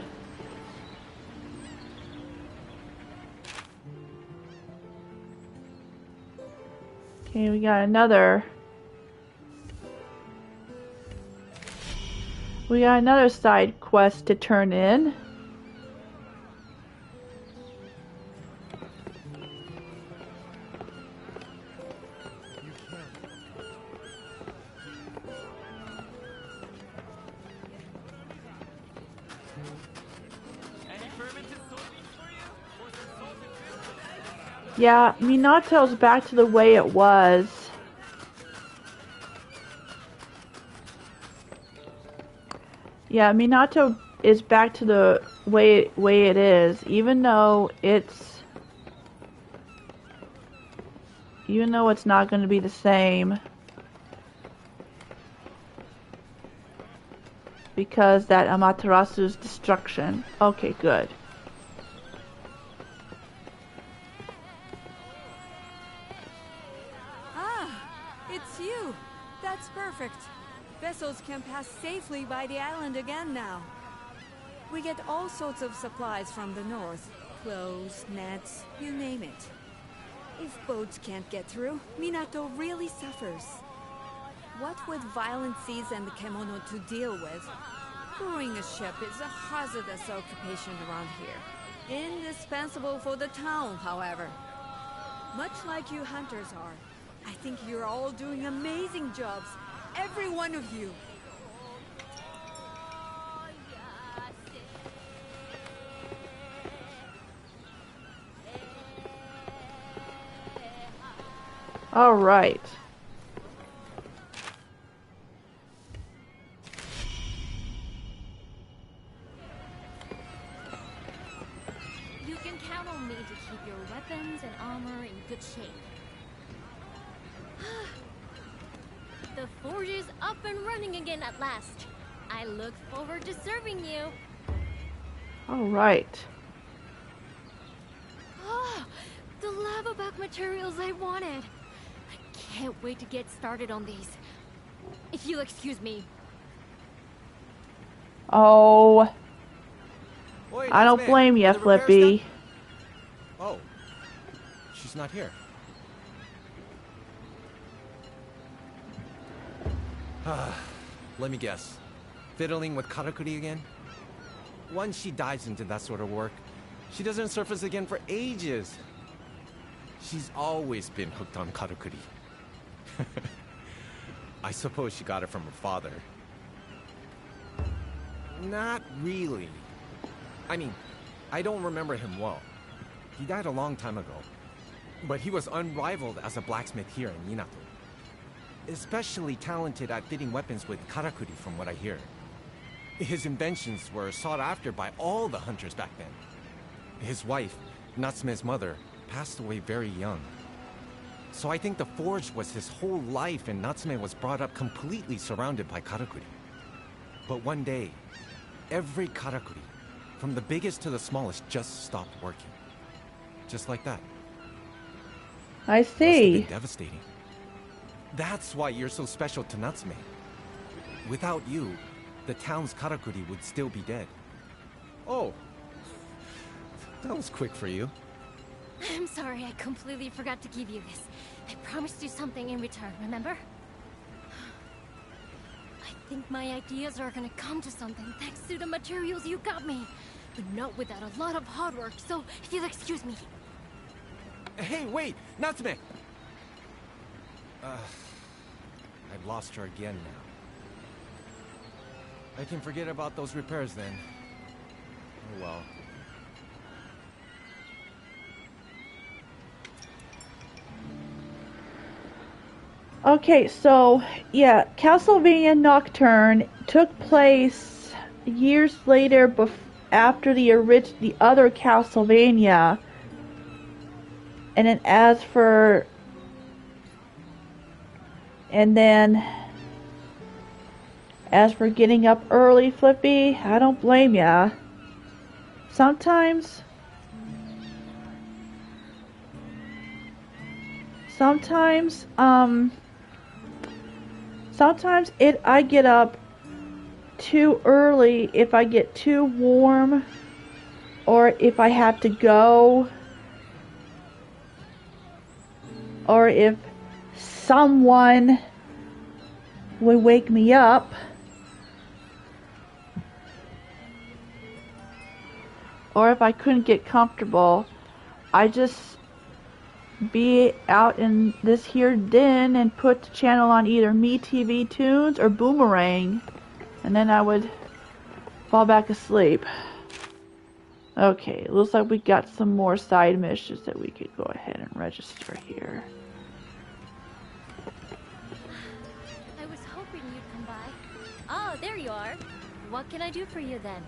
Okay, we got another. We got another side quest to turn in. Yeah, Minato's back to the way it was. Yeah, Minato is back to the way it is, even though it's not going to be the same because that Amaterasu's destruction. Okay, good. Vessels can pass safely by the island again now. We get all sorts of supplies from the north. Clothes, nets, you name it. If boats can't get through, Minato really suffers. What with violent seas and the Kemono to deal with, crewing a ship is a hazardous occupation around here. Indispensable for the town, however. Much like you hunters are. I think you're all doing amazing jobs. Every one of you. All right. You can count on me to keep your weapons and armor in good shape. The forge is up and running again at last. I look forward to serving you. All right. Oh, the lava back materials I wanted. I can't wait to get started on these. If you'll excuse me. Oh. Wait, I don't blame you, Flippy. Oh. She's not here. Let me guess. Fiddling with Karakuri again? Once she dives into that sort of work, she doesn't surface again for ages. She's always been hooked on Karakuri. I suppose she got it from her father. Not really. I mean, I don't remember him well. He died a long time ago. But he was unrivaled as a blacksmith here in Minato. Especially talented at fitting weapons with Karakuri, from what I hear. His inventions were sought after by all the hunters back then. His wife, Natsume's mother, passed away very young. So I think the forge was his whole life, and Natsume was brought up completely surrounded by Karakuri. But one day, every Karakuri, from the biggest to the smallest, just stopped working. Just like that. I Must have see. been devastating. That's why you're so special to Natsume. Without you, the town's Karakuri would still be dead. Oh, that was quick for you. I'm sorry, I completely forgot to give you this. I promised you something in return, remember? I think my ideas are gonna come to something thanks to the materials you got me. But not without a lot of hard work, so if you'll excuse me. Hey, wait! Natsume! I've lost her again now. I can forget about those repairs then. Oh well. Okay, so yeah, Castlevania Nocturne took place years later, after the other Castlevania, and then as for getting up early, Flippy, I don't blame ya. Sometimes I get up too early if I get too warm or if I have to go or if someone would wake me up. Or if I couldn't get comfortable, I just be out in this here den and put the channel on either MeTV Tunes or Boomerang, and then I would fall back asleep. Okay, looks like we got some more side missions that we could go ahead and register here. I was hoping you'd come by. Oh, there you are. What can I do for you then?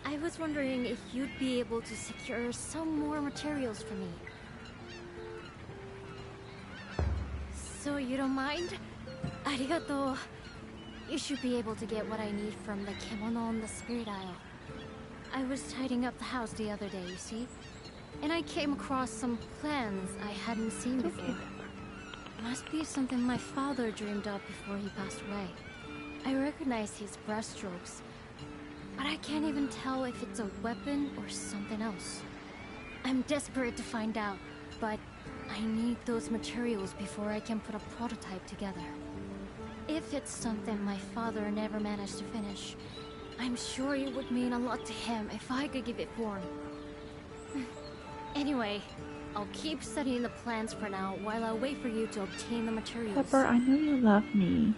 I was wondering if you'd be able to secure some more materials for me. So you don't mind? Arigato. You should be able to get what I need from the kimono on the spirit aisle. I was tidying up the house the other day, you see? And I came across some plans I hadn't seen before. Must be something my father dreamed up before he passed away. I recognize his brushstrokes, but I can't even tell if it's a weapon or something else. I'm desperate to find out, but I need those materials before I can put a prototype together. If it's something my father never managed to finish, I'm sure it would mean a lot to him if I could give it form. Anyway, I'll keep studying the plans for now while I wait for you to obtain the materials. Pepper, I know you love me.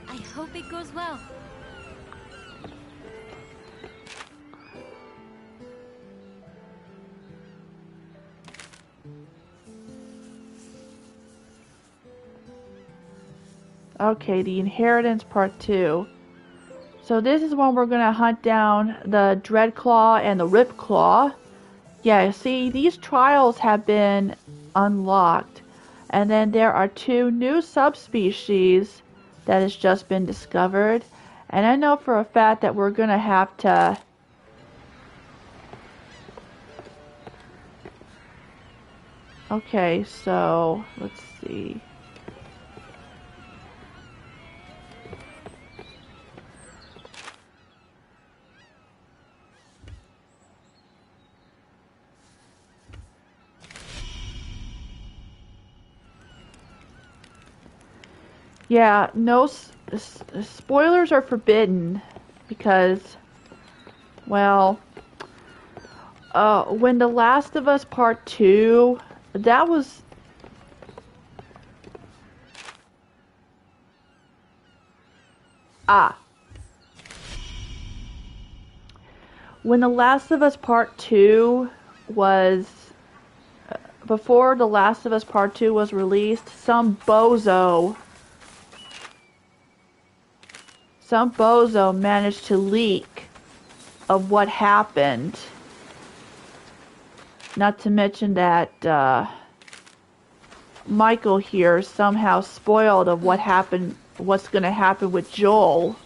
I hope it goes well. Okay, the Inheritance Part 2. So this is when we're going to hunt down the Dreadclaw and the Ripclaw. Yeah, see, these trials have been unlocked. And then there are 2 new subspecies that has just been discovered. And I know for a fact that we're going to have to... Okay, so let's see. Yeah, no spoilers are forbidden because, well, when The Last of Us Part 2, that was... When The Last of Us Part 2 was... Before The Last of Us Part 2 was released, some bozo managed to leak of what happened. Not to mention that Michael here somehow spoiled of what happened, what's going to happen with Joel.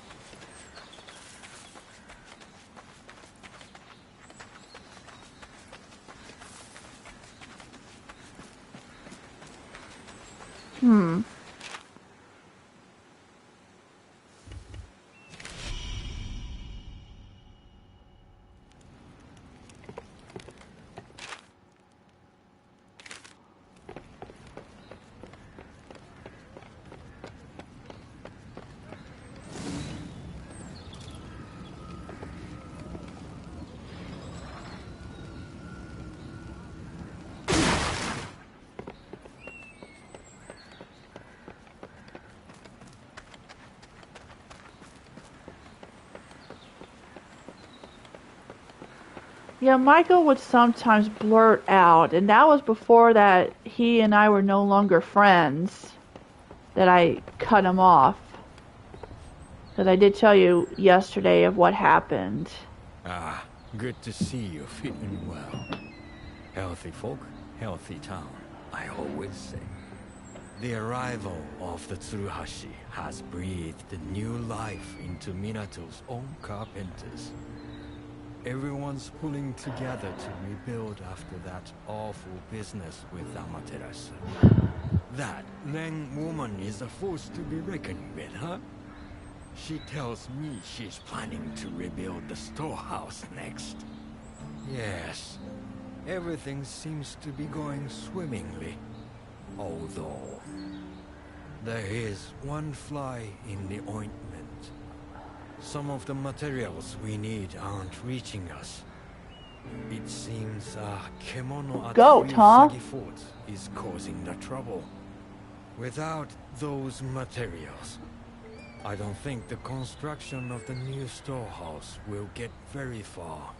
Yeah, Michael would sometimes blurt out, and that was before that he and I were no longer friends, that I cut him off. Because I did tell you yesterday of what happened. Ah, good to see you feeling well. Healthy folk, healthy town, I always say. The arrival of the Tsuruhashi has breathed new life into Minato's own carpenters. Everyone's pulling together to rebuild after that awful business with Amaterasu. That Ren woman is a force to be reckoned with, huh? She tells me she's planning to rebuild the storehouse next. Yes, everything seems to be going swimmingly. Although, there is one fly in the ointment. Some of the materials we need aren't reaching us. It seems Kemono at Goat, huh? Ryusagi Fort is causing the trouble. Without those materials, I don't think the construction of the new storehouse will get very far.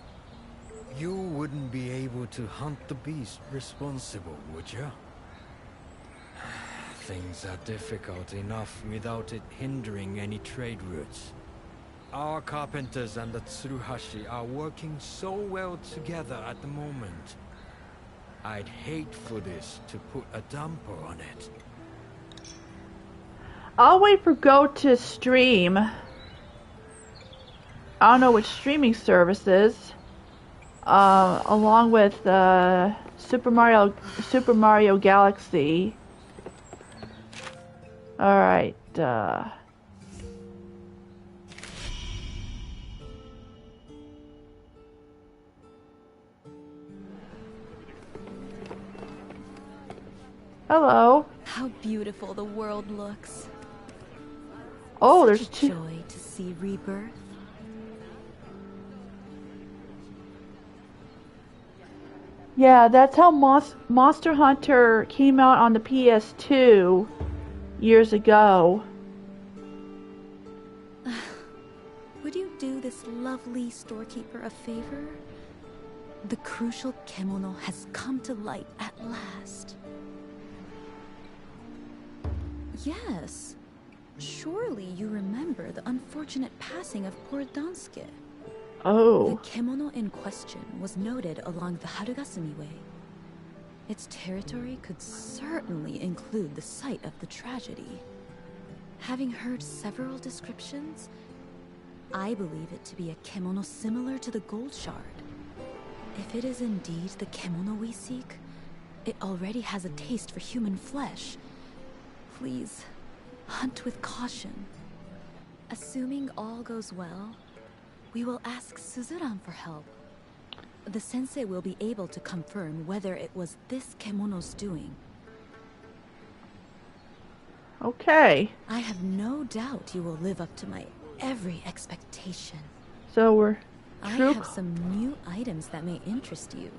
You wouldn't be able to hunt the beast responsible, would you? Things are difficult enough without it hindering any trade routes. Our carpenters and the Tsuruhashi are working so well together at the moment. I'd hate for this to put a damper on it. I'll wait for Go to stream. I don't know which streaming services. Along with Super Mario Galaxy. Alright, hello. How beautiful the world looks. Oh, there's Such a two. joy to see rebirth. Yeah, that's how Monster Hunter came out on the PS2 years ago. Would you do this lovely storekeeper a favor? The crucial Kemono has come to light at last. Yes. Surely you remember the unfortunate passing of poor Dansuke. Oh. The Kemono in question was noted along the Harugasumi Way. Its territory could certainly include the site of the tragedy. Having heard several descriptions, I believe it to be a Kemono similar to the Gold Shard. If it is indeed the Kemono we seek, it already has a taste for human flesh. Please, hunt with caution. Assuming all goes well, we will ask Suzuran for help. The sensei will be able to confirm whether it was this Kemono's doing. Okay. I have no doubt you will live up to my every expectation. So we're I have some new items that may interest you.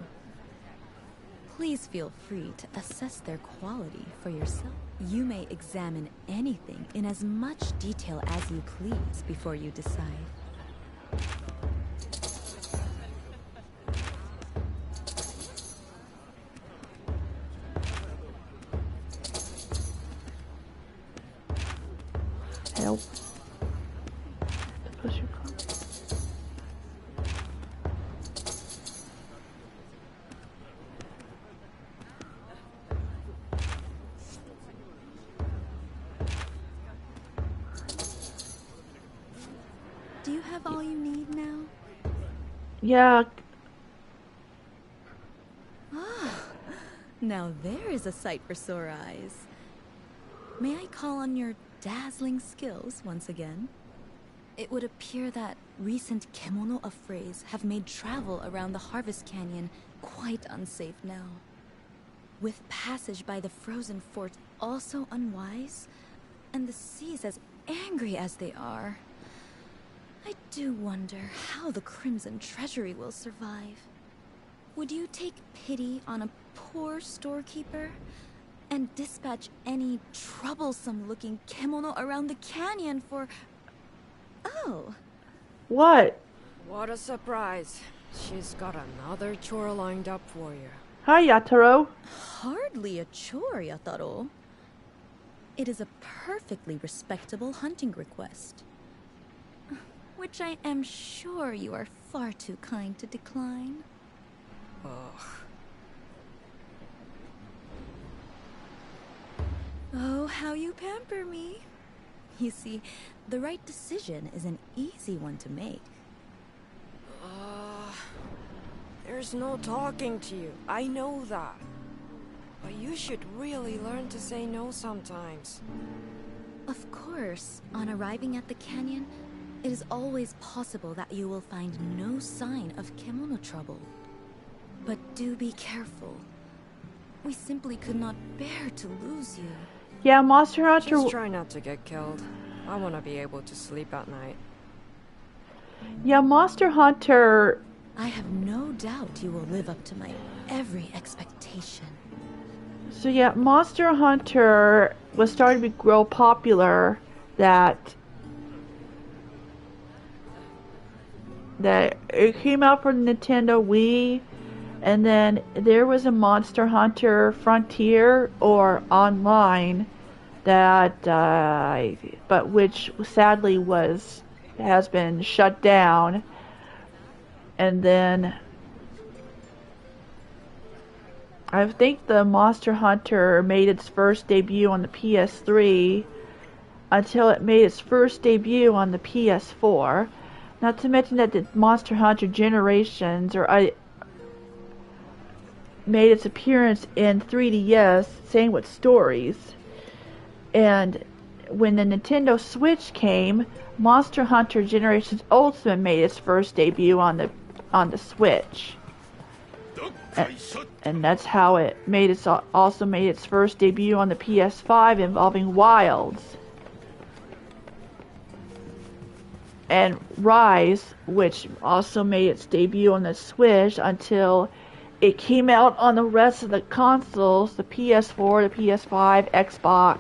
Please feel free to assess their quality for yourself. You may examine anything in as much detail as you please before you decide. help. Push your car. Do you have all you need now? Yeah. Ah, now there is a sight for sore eyes. may I call on your dazzling skills once again? It would appear that recent kemono affrays have made travel around the Harvest Canyon quite unsafe now. With passage by the frozen fort also unwise, and the seas as angry as they are, I do wonder how the Crimson Treasury will survive. Would you take pity on a poor storekeeper and dispatch any troublesome-looking kemono around the canyon for... Oh. What? What a surprise. She's got another chore lined up for you. Hi, Yataro. Hardly a chore, Yataro. It is a perfectly respectable hunting request, which I am sure you are far too kind to decline. Ugh. Oh, how you pamper me. You see, the right decision is an easy one to make. There's no talking to you. I know that. But you should really learn to say no sometimes. Of course, on arriving at the canyon, it is always possible that you will find no sign of kemono trouble. But do be careful. We simply could not bear to lose you. Yeah, Monster Hunter. Just try not to get killed. I want to be able to sleep at night. Yeah, Monster Hunter. I have no doubt you will live up to my every expectation. So yeah, Monster Hunter was starting to grow popular. That it came out for the Nintendo Wii, and then there was a Monster Hunter Frontier or Online that, but which sadly has been shut down. And then I think the Monster Hunter made its first debut on the PS3 until it made its first debut on the PS4. Not to mention that the Monster Hunter Generations made its appearance in 3DS, same with Stories. And when the Nintendo Switch came, Monster Hunter Generations Ultimate made its first debut on the Switch. And that's how it also made its first debut on the PS5 involving Wilds. And Rise, which also made its debut on the Switch until it came out on the rest of the consoles, the PS4, the PS5, Xbox.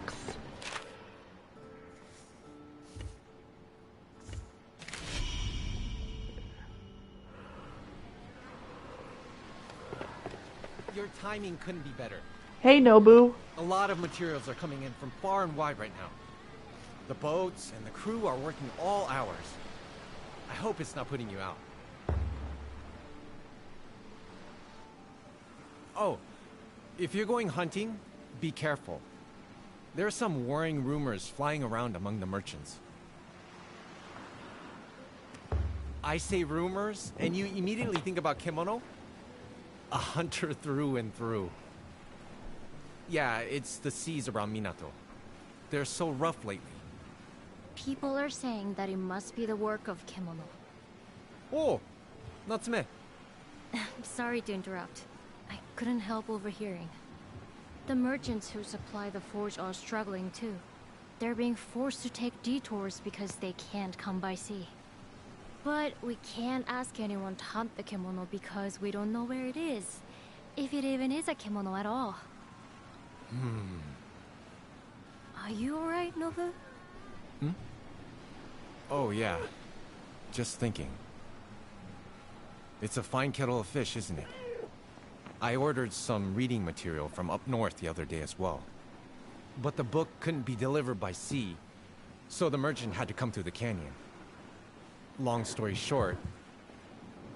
Your timing couldn't be better. Hey, Nobu. A lot of materials are coming in from far and wide right now. The boats and the crew are working all hours. I hope it's not putting you out. Oh, if you're going hunting, be careful. There are some worrying rumors flying around among the merchants. I say rumors, and you immediately think about Kemono? A hunter through and through. Yeah, it's the seas around Minato. They're so rough lately. People are saying that it must be the work of Kemono. Oh, Natsume. Sorry to interrupt. I couldn't help overhearing. The merchants who supply the forge are struggling too. They're being forced to take detours because they can't come by sea. But we can't ask anyone to hunt the kemono because we don't know where it is. If it even is a kemono at all. Are you alright, Nova? Oh, yeah. Just thinking. It's a fine kettle of fish, isn't it? I ordered some reading material from up north the other day as well. But the book couldn't be delivered by sea, so the merchant had to come through the canyon. Long story short,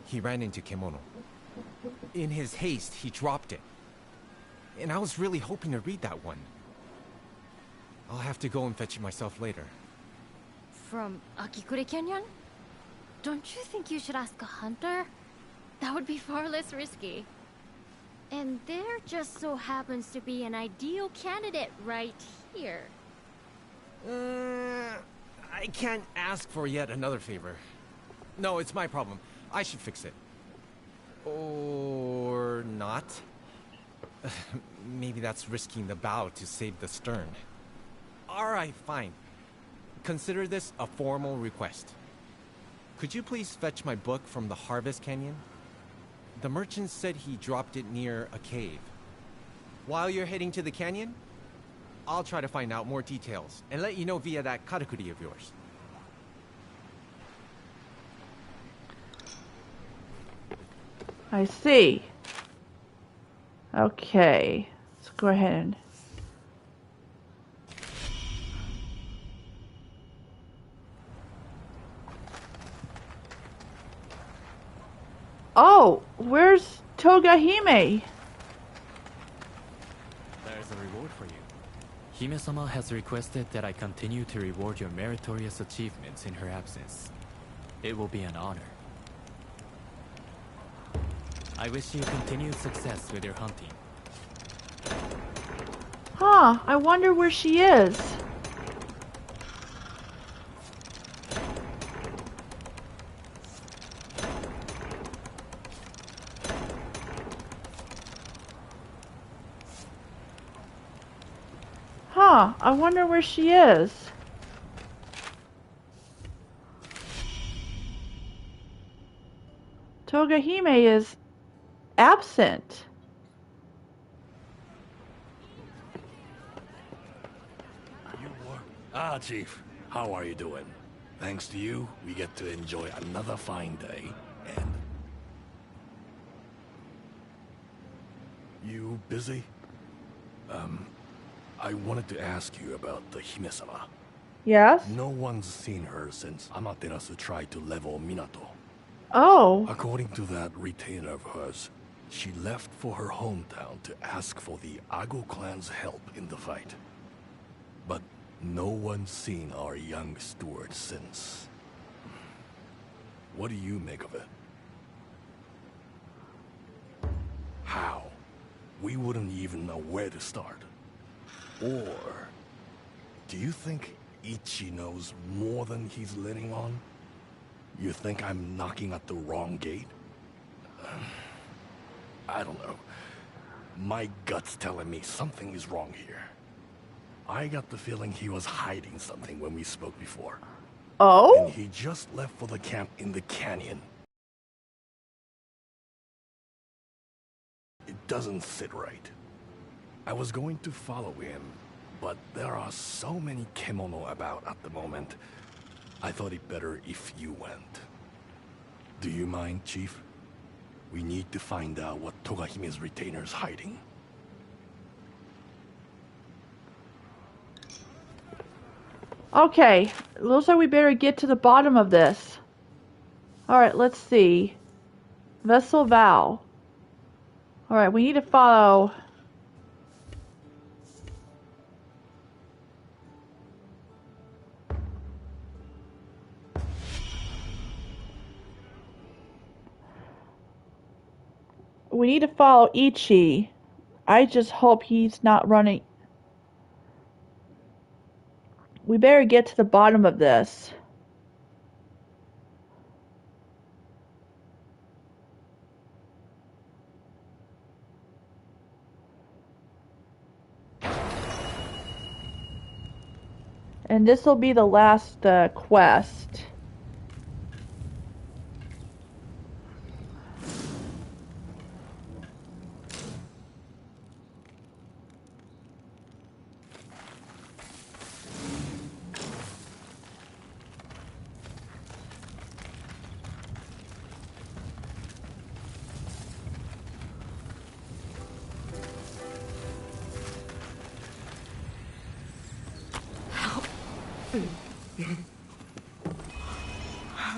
he ran into Kemono. In his haste, he dropped it. And I was really hoping to read that one. I'll have to go and fetch it myself later. From Akikure Canyon? Don't you think you should ask a hunter? That would be far less risky. And there just so happens to be an ideal candidate right here. I can't ask for yet another favor. No, it's my problem. I should fix it. Or not. Maybe that's risking the bow to save the stern. Alright, fine. Consider this a formal request. Could you please fetch my book from the Harvest Canyon? The merchant said he dropped it near a cave. While you're heading to the canyon, I'll try to find out more details and let you know via that karakuri of yours. I see. Okay. Let's go ahead and... Oh, where's Togahime? There's a reward for you. Hime-sama has requested that I continue to reward your meritorious achievements in her absence. It will be an honor. I wish you continued success with your hunting. Huh, I wonder where she is. Huh, I wonder where she is. Togahime is absent. Chief. How are you doing? Thanks to you, we get to enjoy another fine day, and... You busy? I wanted to ask you about the Hime-sama. Yes? No one's seen her since Amaterasu tried to level Minato. Oh. According to that retainer of hers, she left for her hometown to ask for the Ago clan's help in the fight. But no one's seen our young steward since. What do you make of it? How? We wouldn't even know where to start. Or do you think Ichi knows more than he's letting on? You think I'm knocking at the wrong gate? I don't know. My gut's telling me something is wrong here. I got the feeling he was hiding something when we spoke before. Oh? And he just left for the camp in the canyon. It doesn't sit right. I was going to follow him, but there are so many kemono about at the moment. I thought it better if you went. Do you mind, Chief? We need to find out what Togahime's retainer's hiding. Okay, looks like we better get to the bottom of this. Alright, let's see. Vessel Vow. Alright, we need to follow... We need to follow Ichi. I just hope he's not running... We better get to the bottom of this. And this will be the last quest.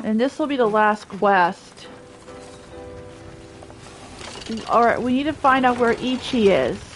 And this will be the last quest. Alright, we need to find out where Ichi is.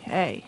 Okay.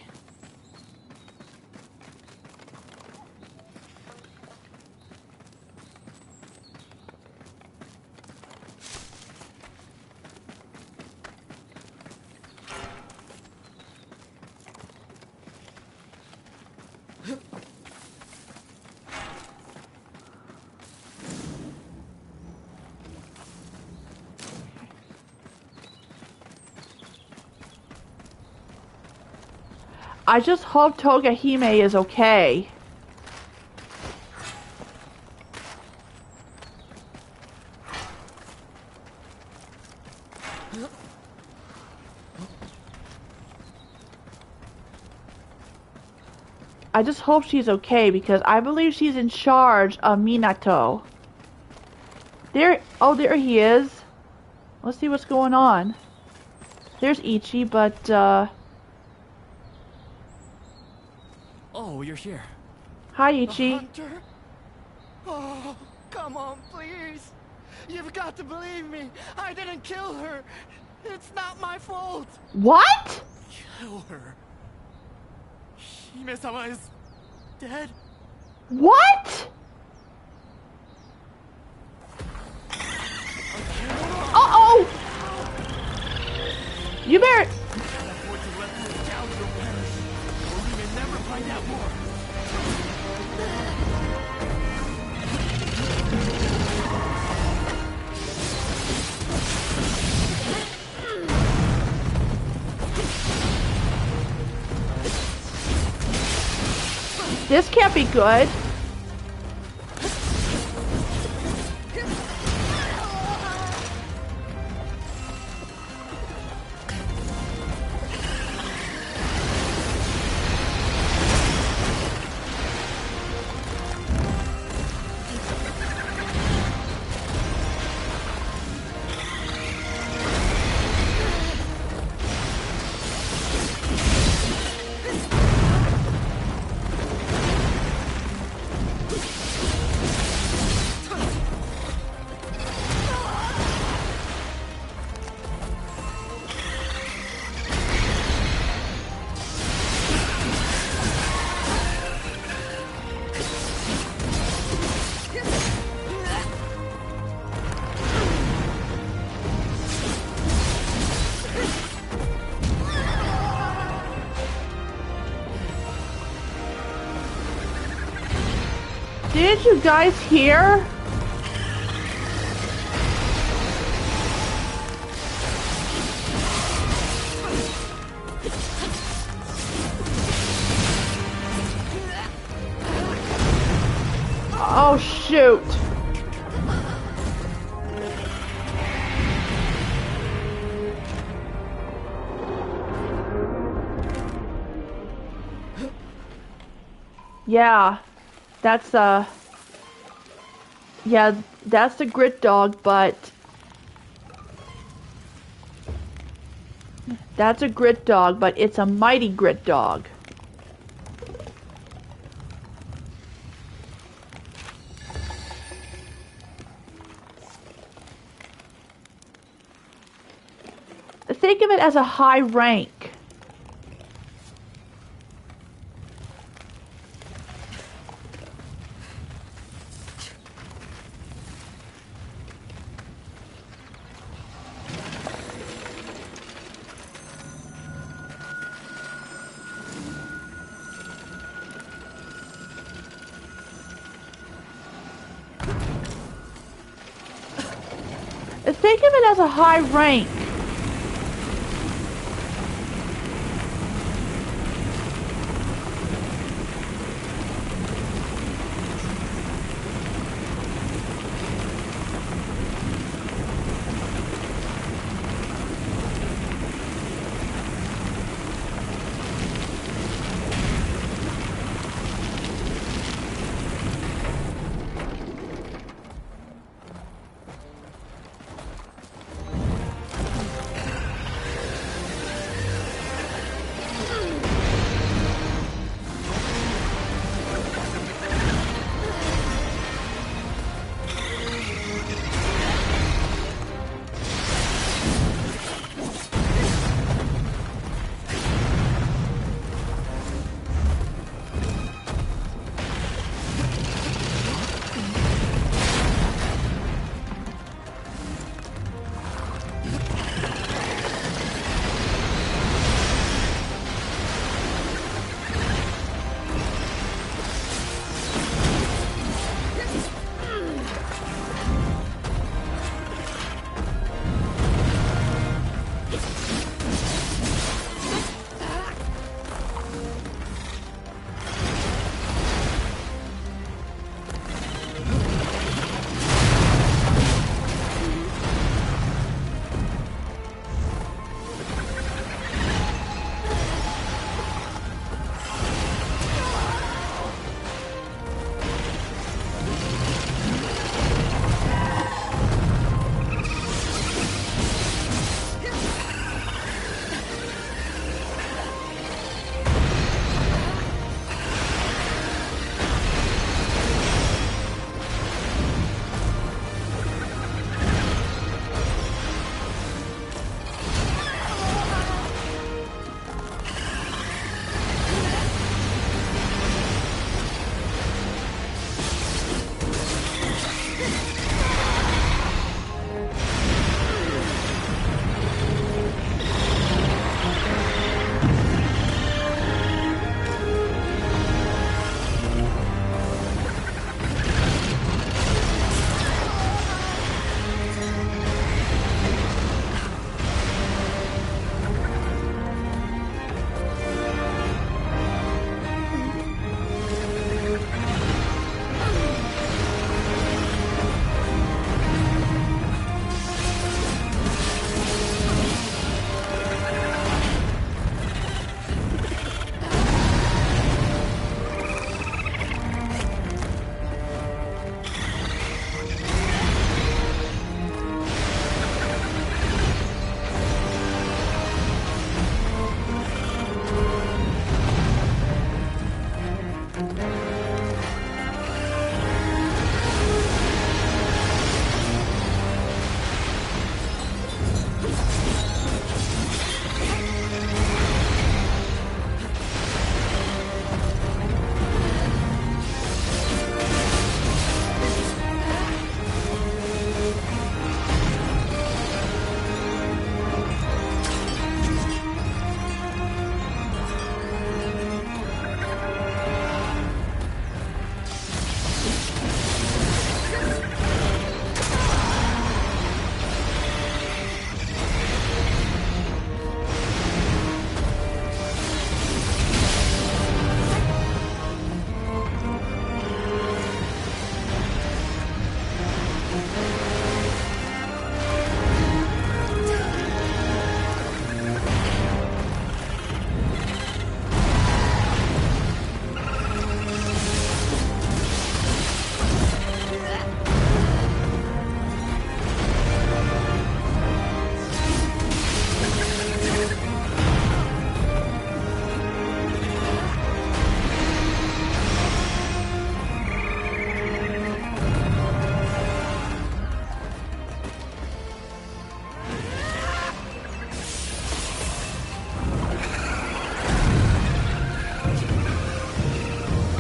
I just hope Togahime is okay. I just hope she's okay because I believe she's in charge of Minato. There he is. Let's see what's going on. There's Ichi, but Oh, you're here. hi Ichi. Hunter? Oh, come on, please. You've got to believe me. I didn't kill her. It's not my fault. What? Kill her. Hime-sama is dead. What? Uh-oh! You better... This can't be good. Did you guys hear? Oh shoot. Yeah. That's yeah, that's the grit dog, but that's a grit dog, but it's a mighty grit dog. Think of it as a high rank. Think of it as a high rank.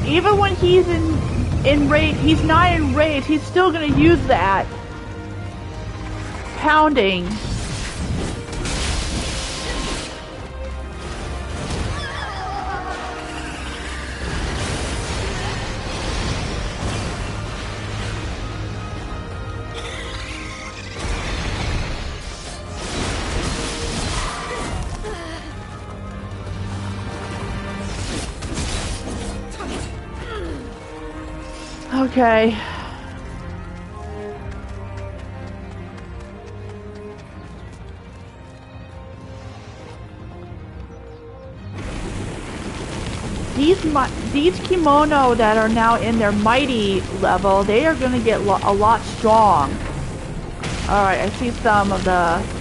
Even when he's in rage, he's not in rage, he's still gonna use that. Pounding. Okay. These kimono that are now in their mighty level, they are going to get a lot strong. Alright, I see some of the...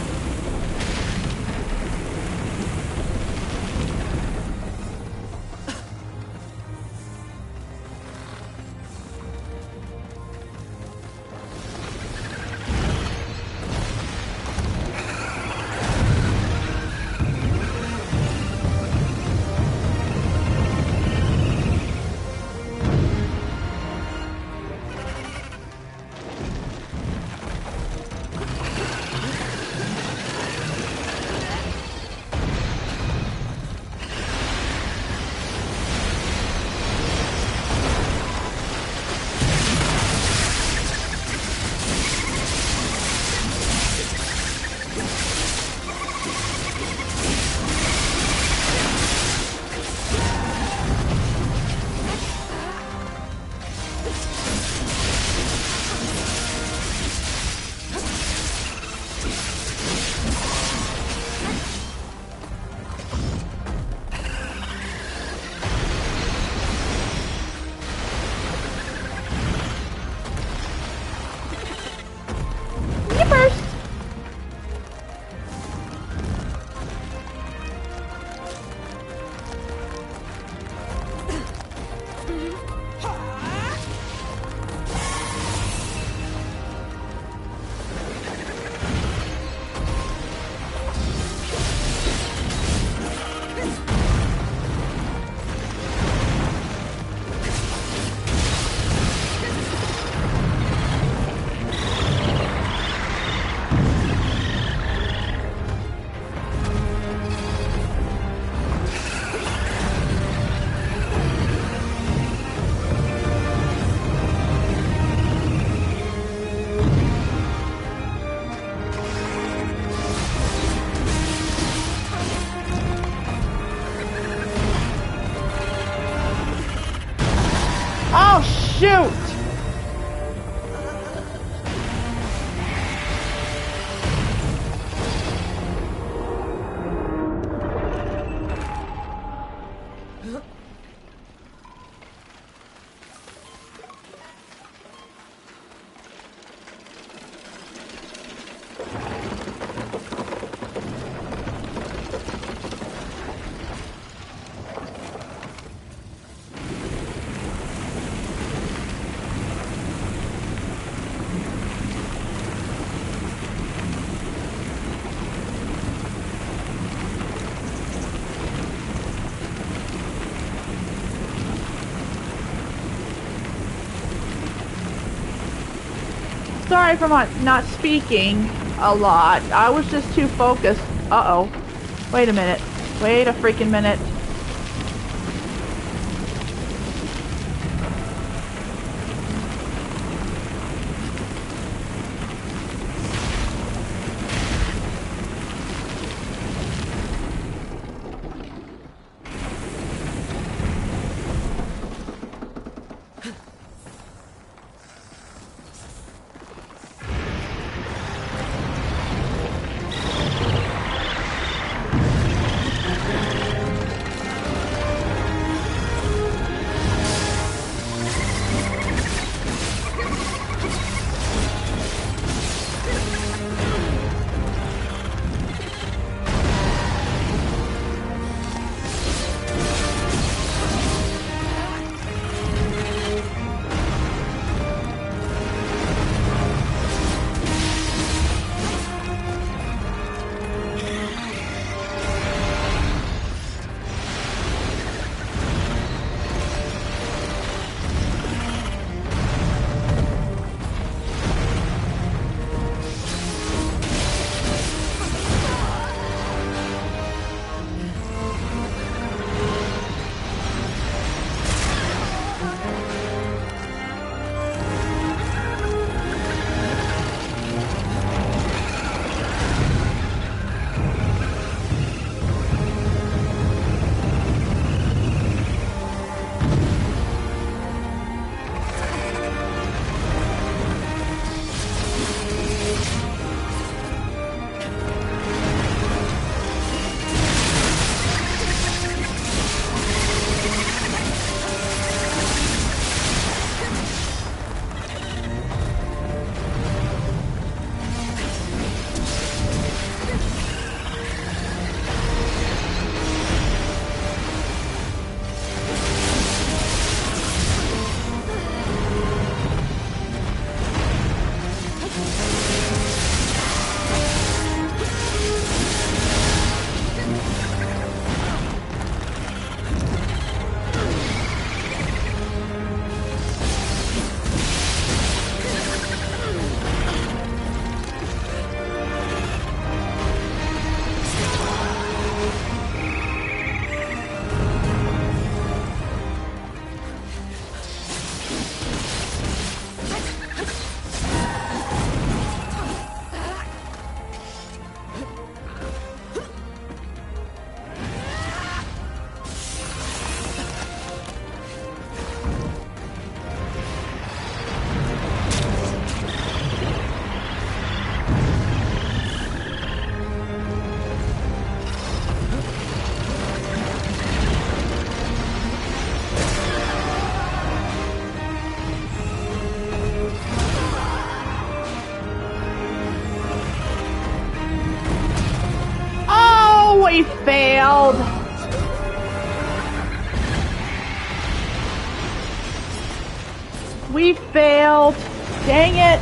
Shoot! Sorry for not speaking a lot. I was just too focused. Uh-oh. Wait a minute. Wait a freaking minute. We failed. We failed. Dang it.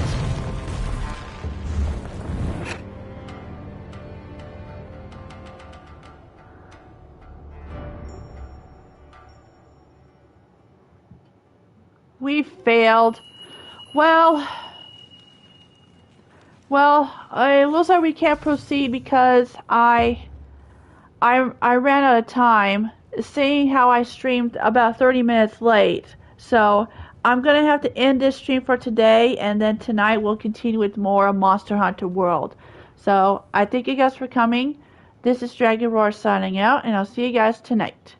We failed. Well, it looks like we can't proceed because I ran out of time, seeing how I streamed about 30 minutes late. So I'm going to have to end this stream for today, and then tonight we'll continue with more of Monster Hunter World. So I thank you guys for coming. This is Dragon Roar signing out, and I'll see you guys tonight.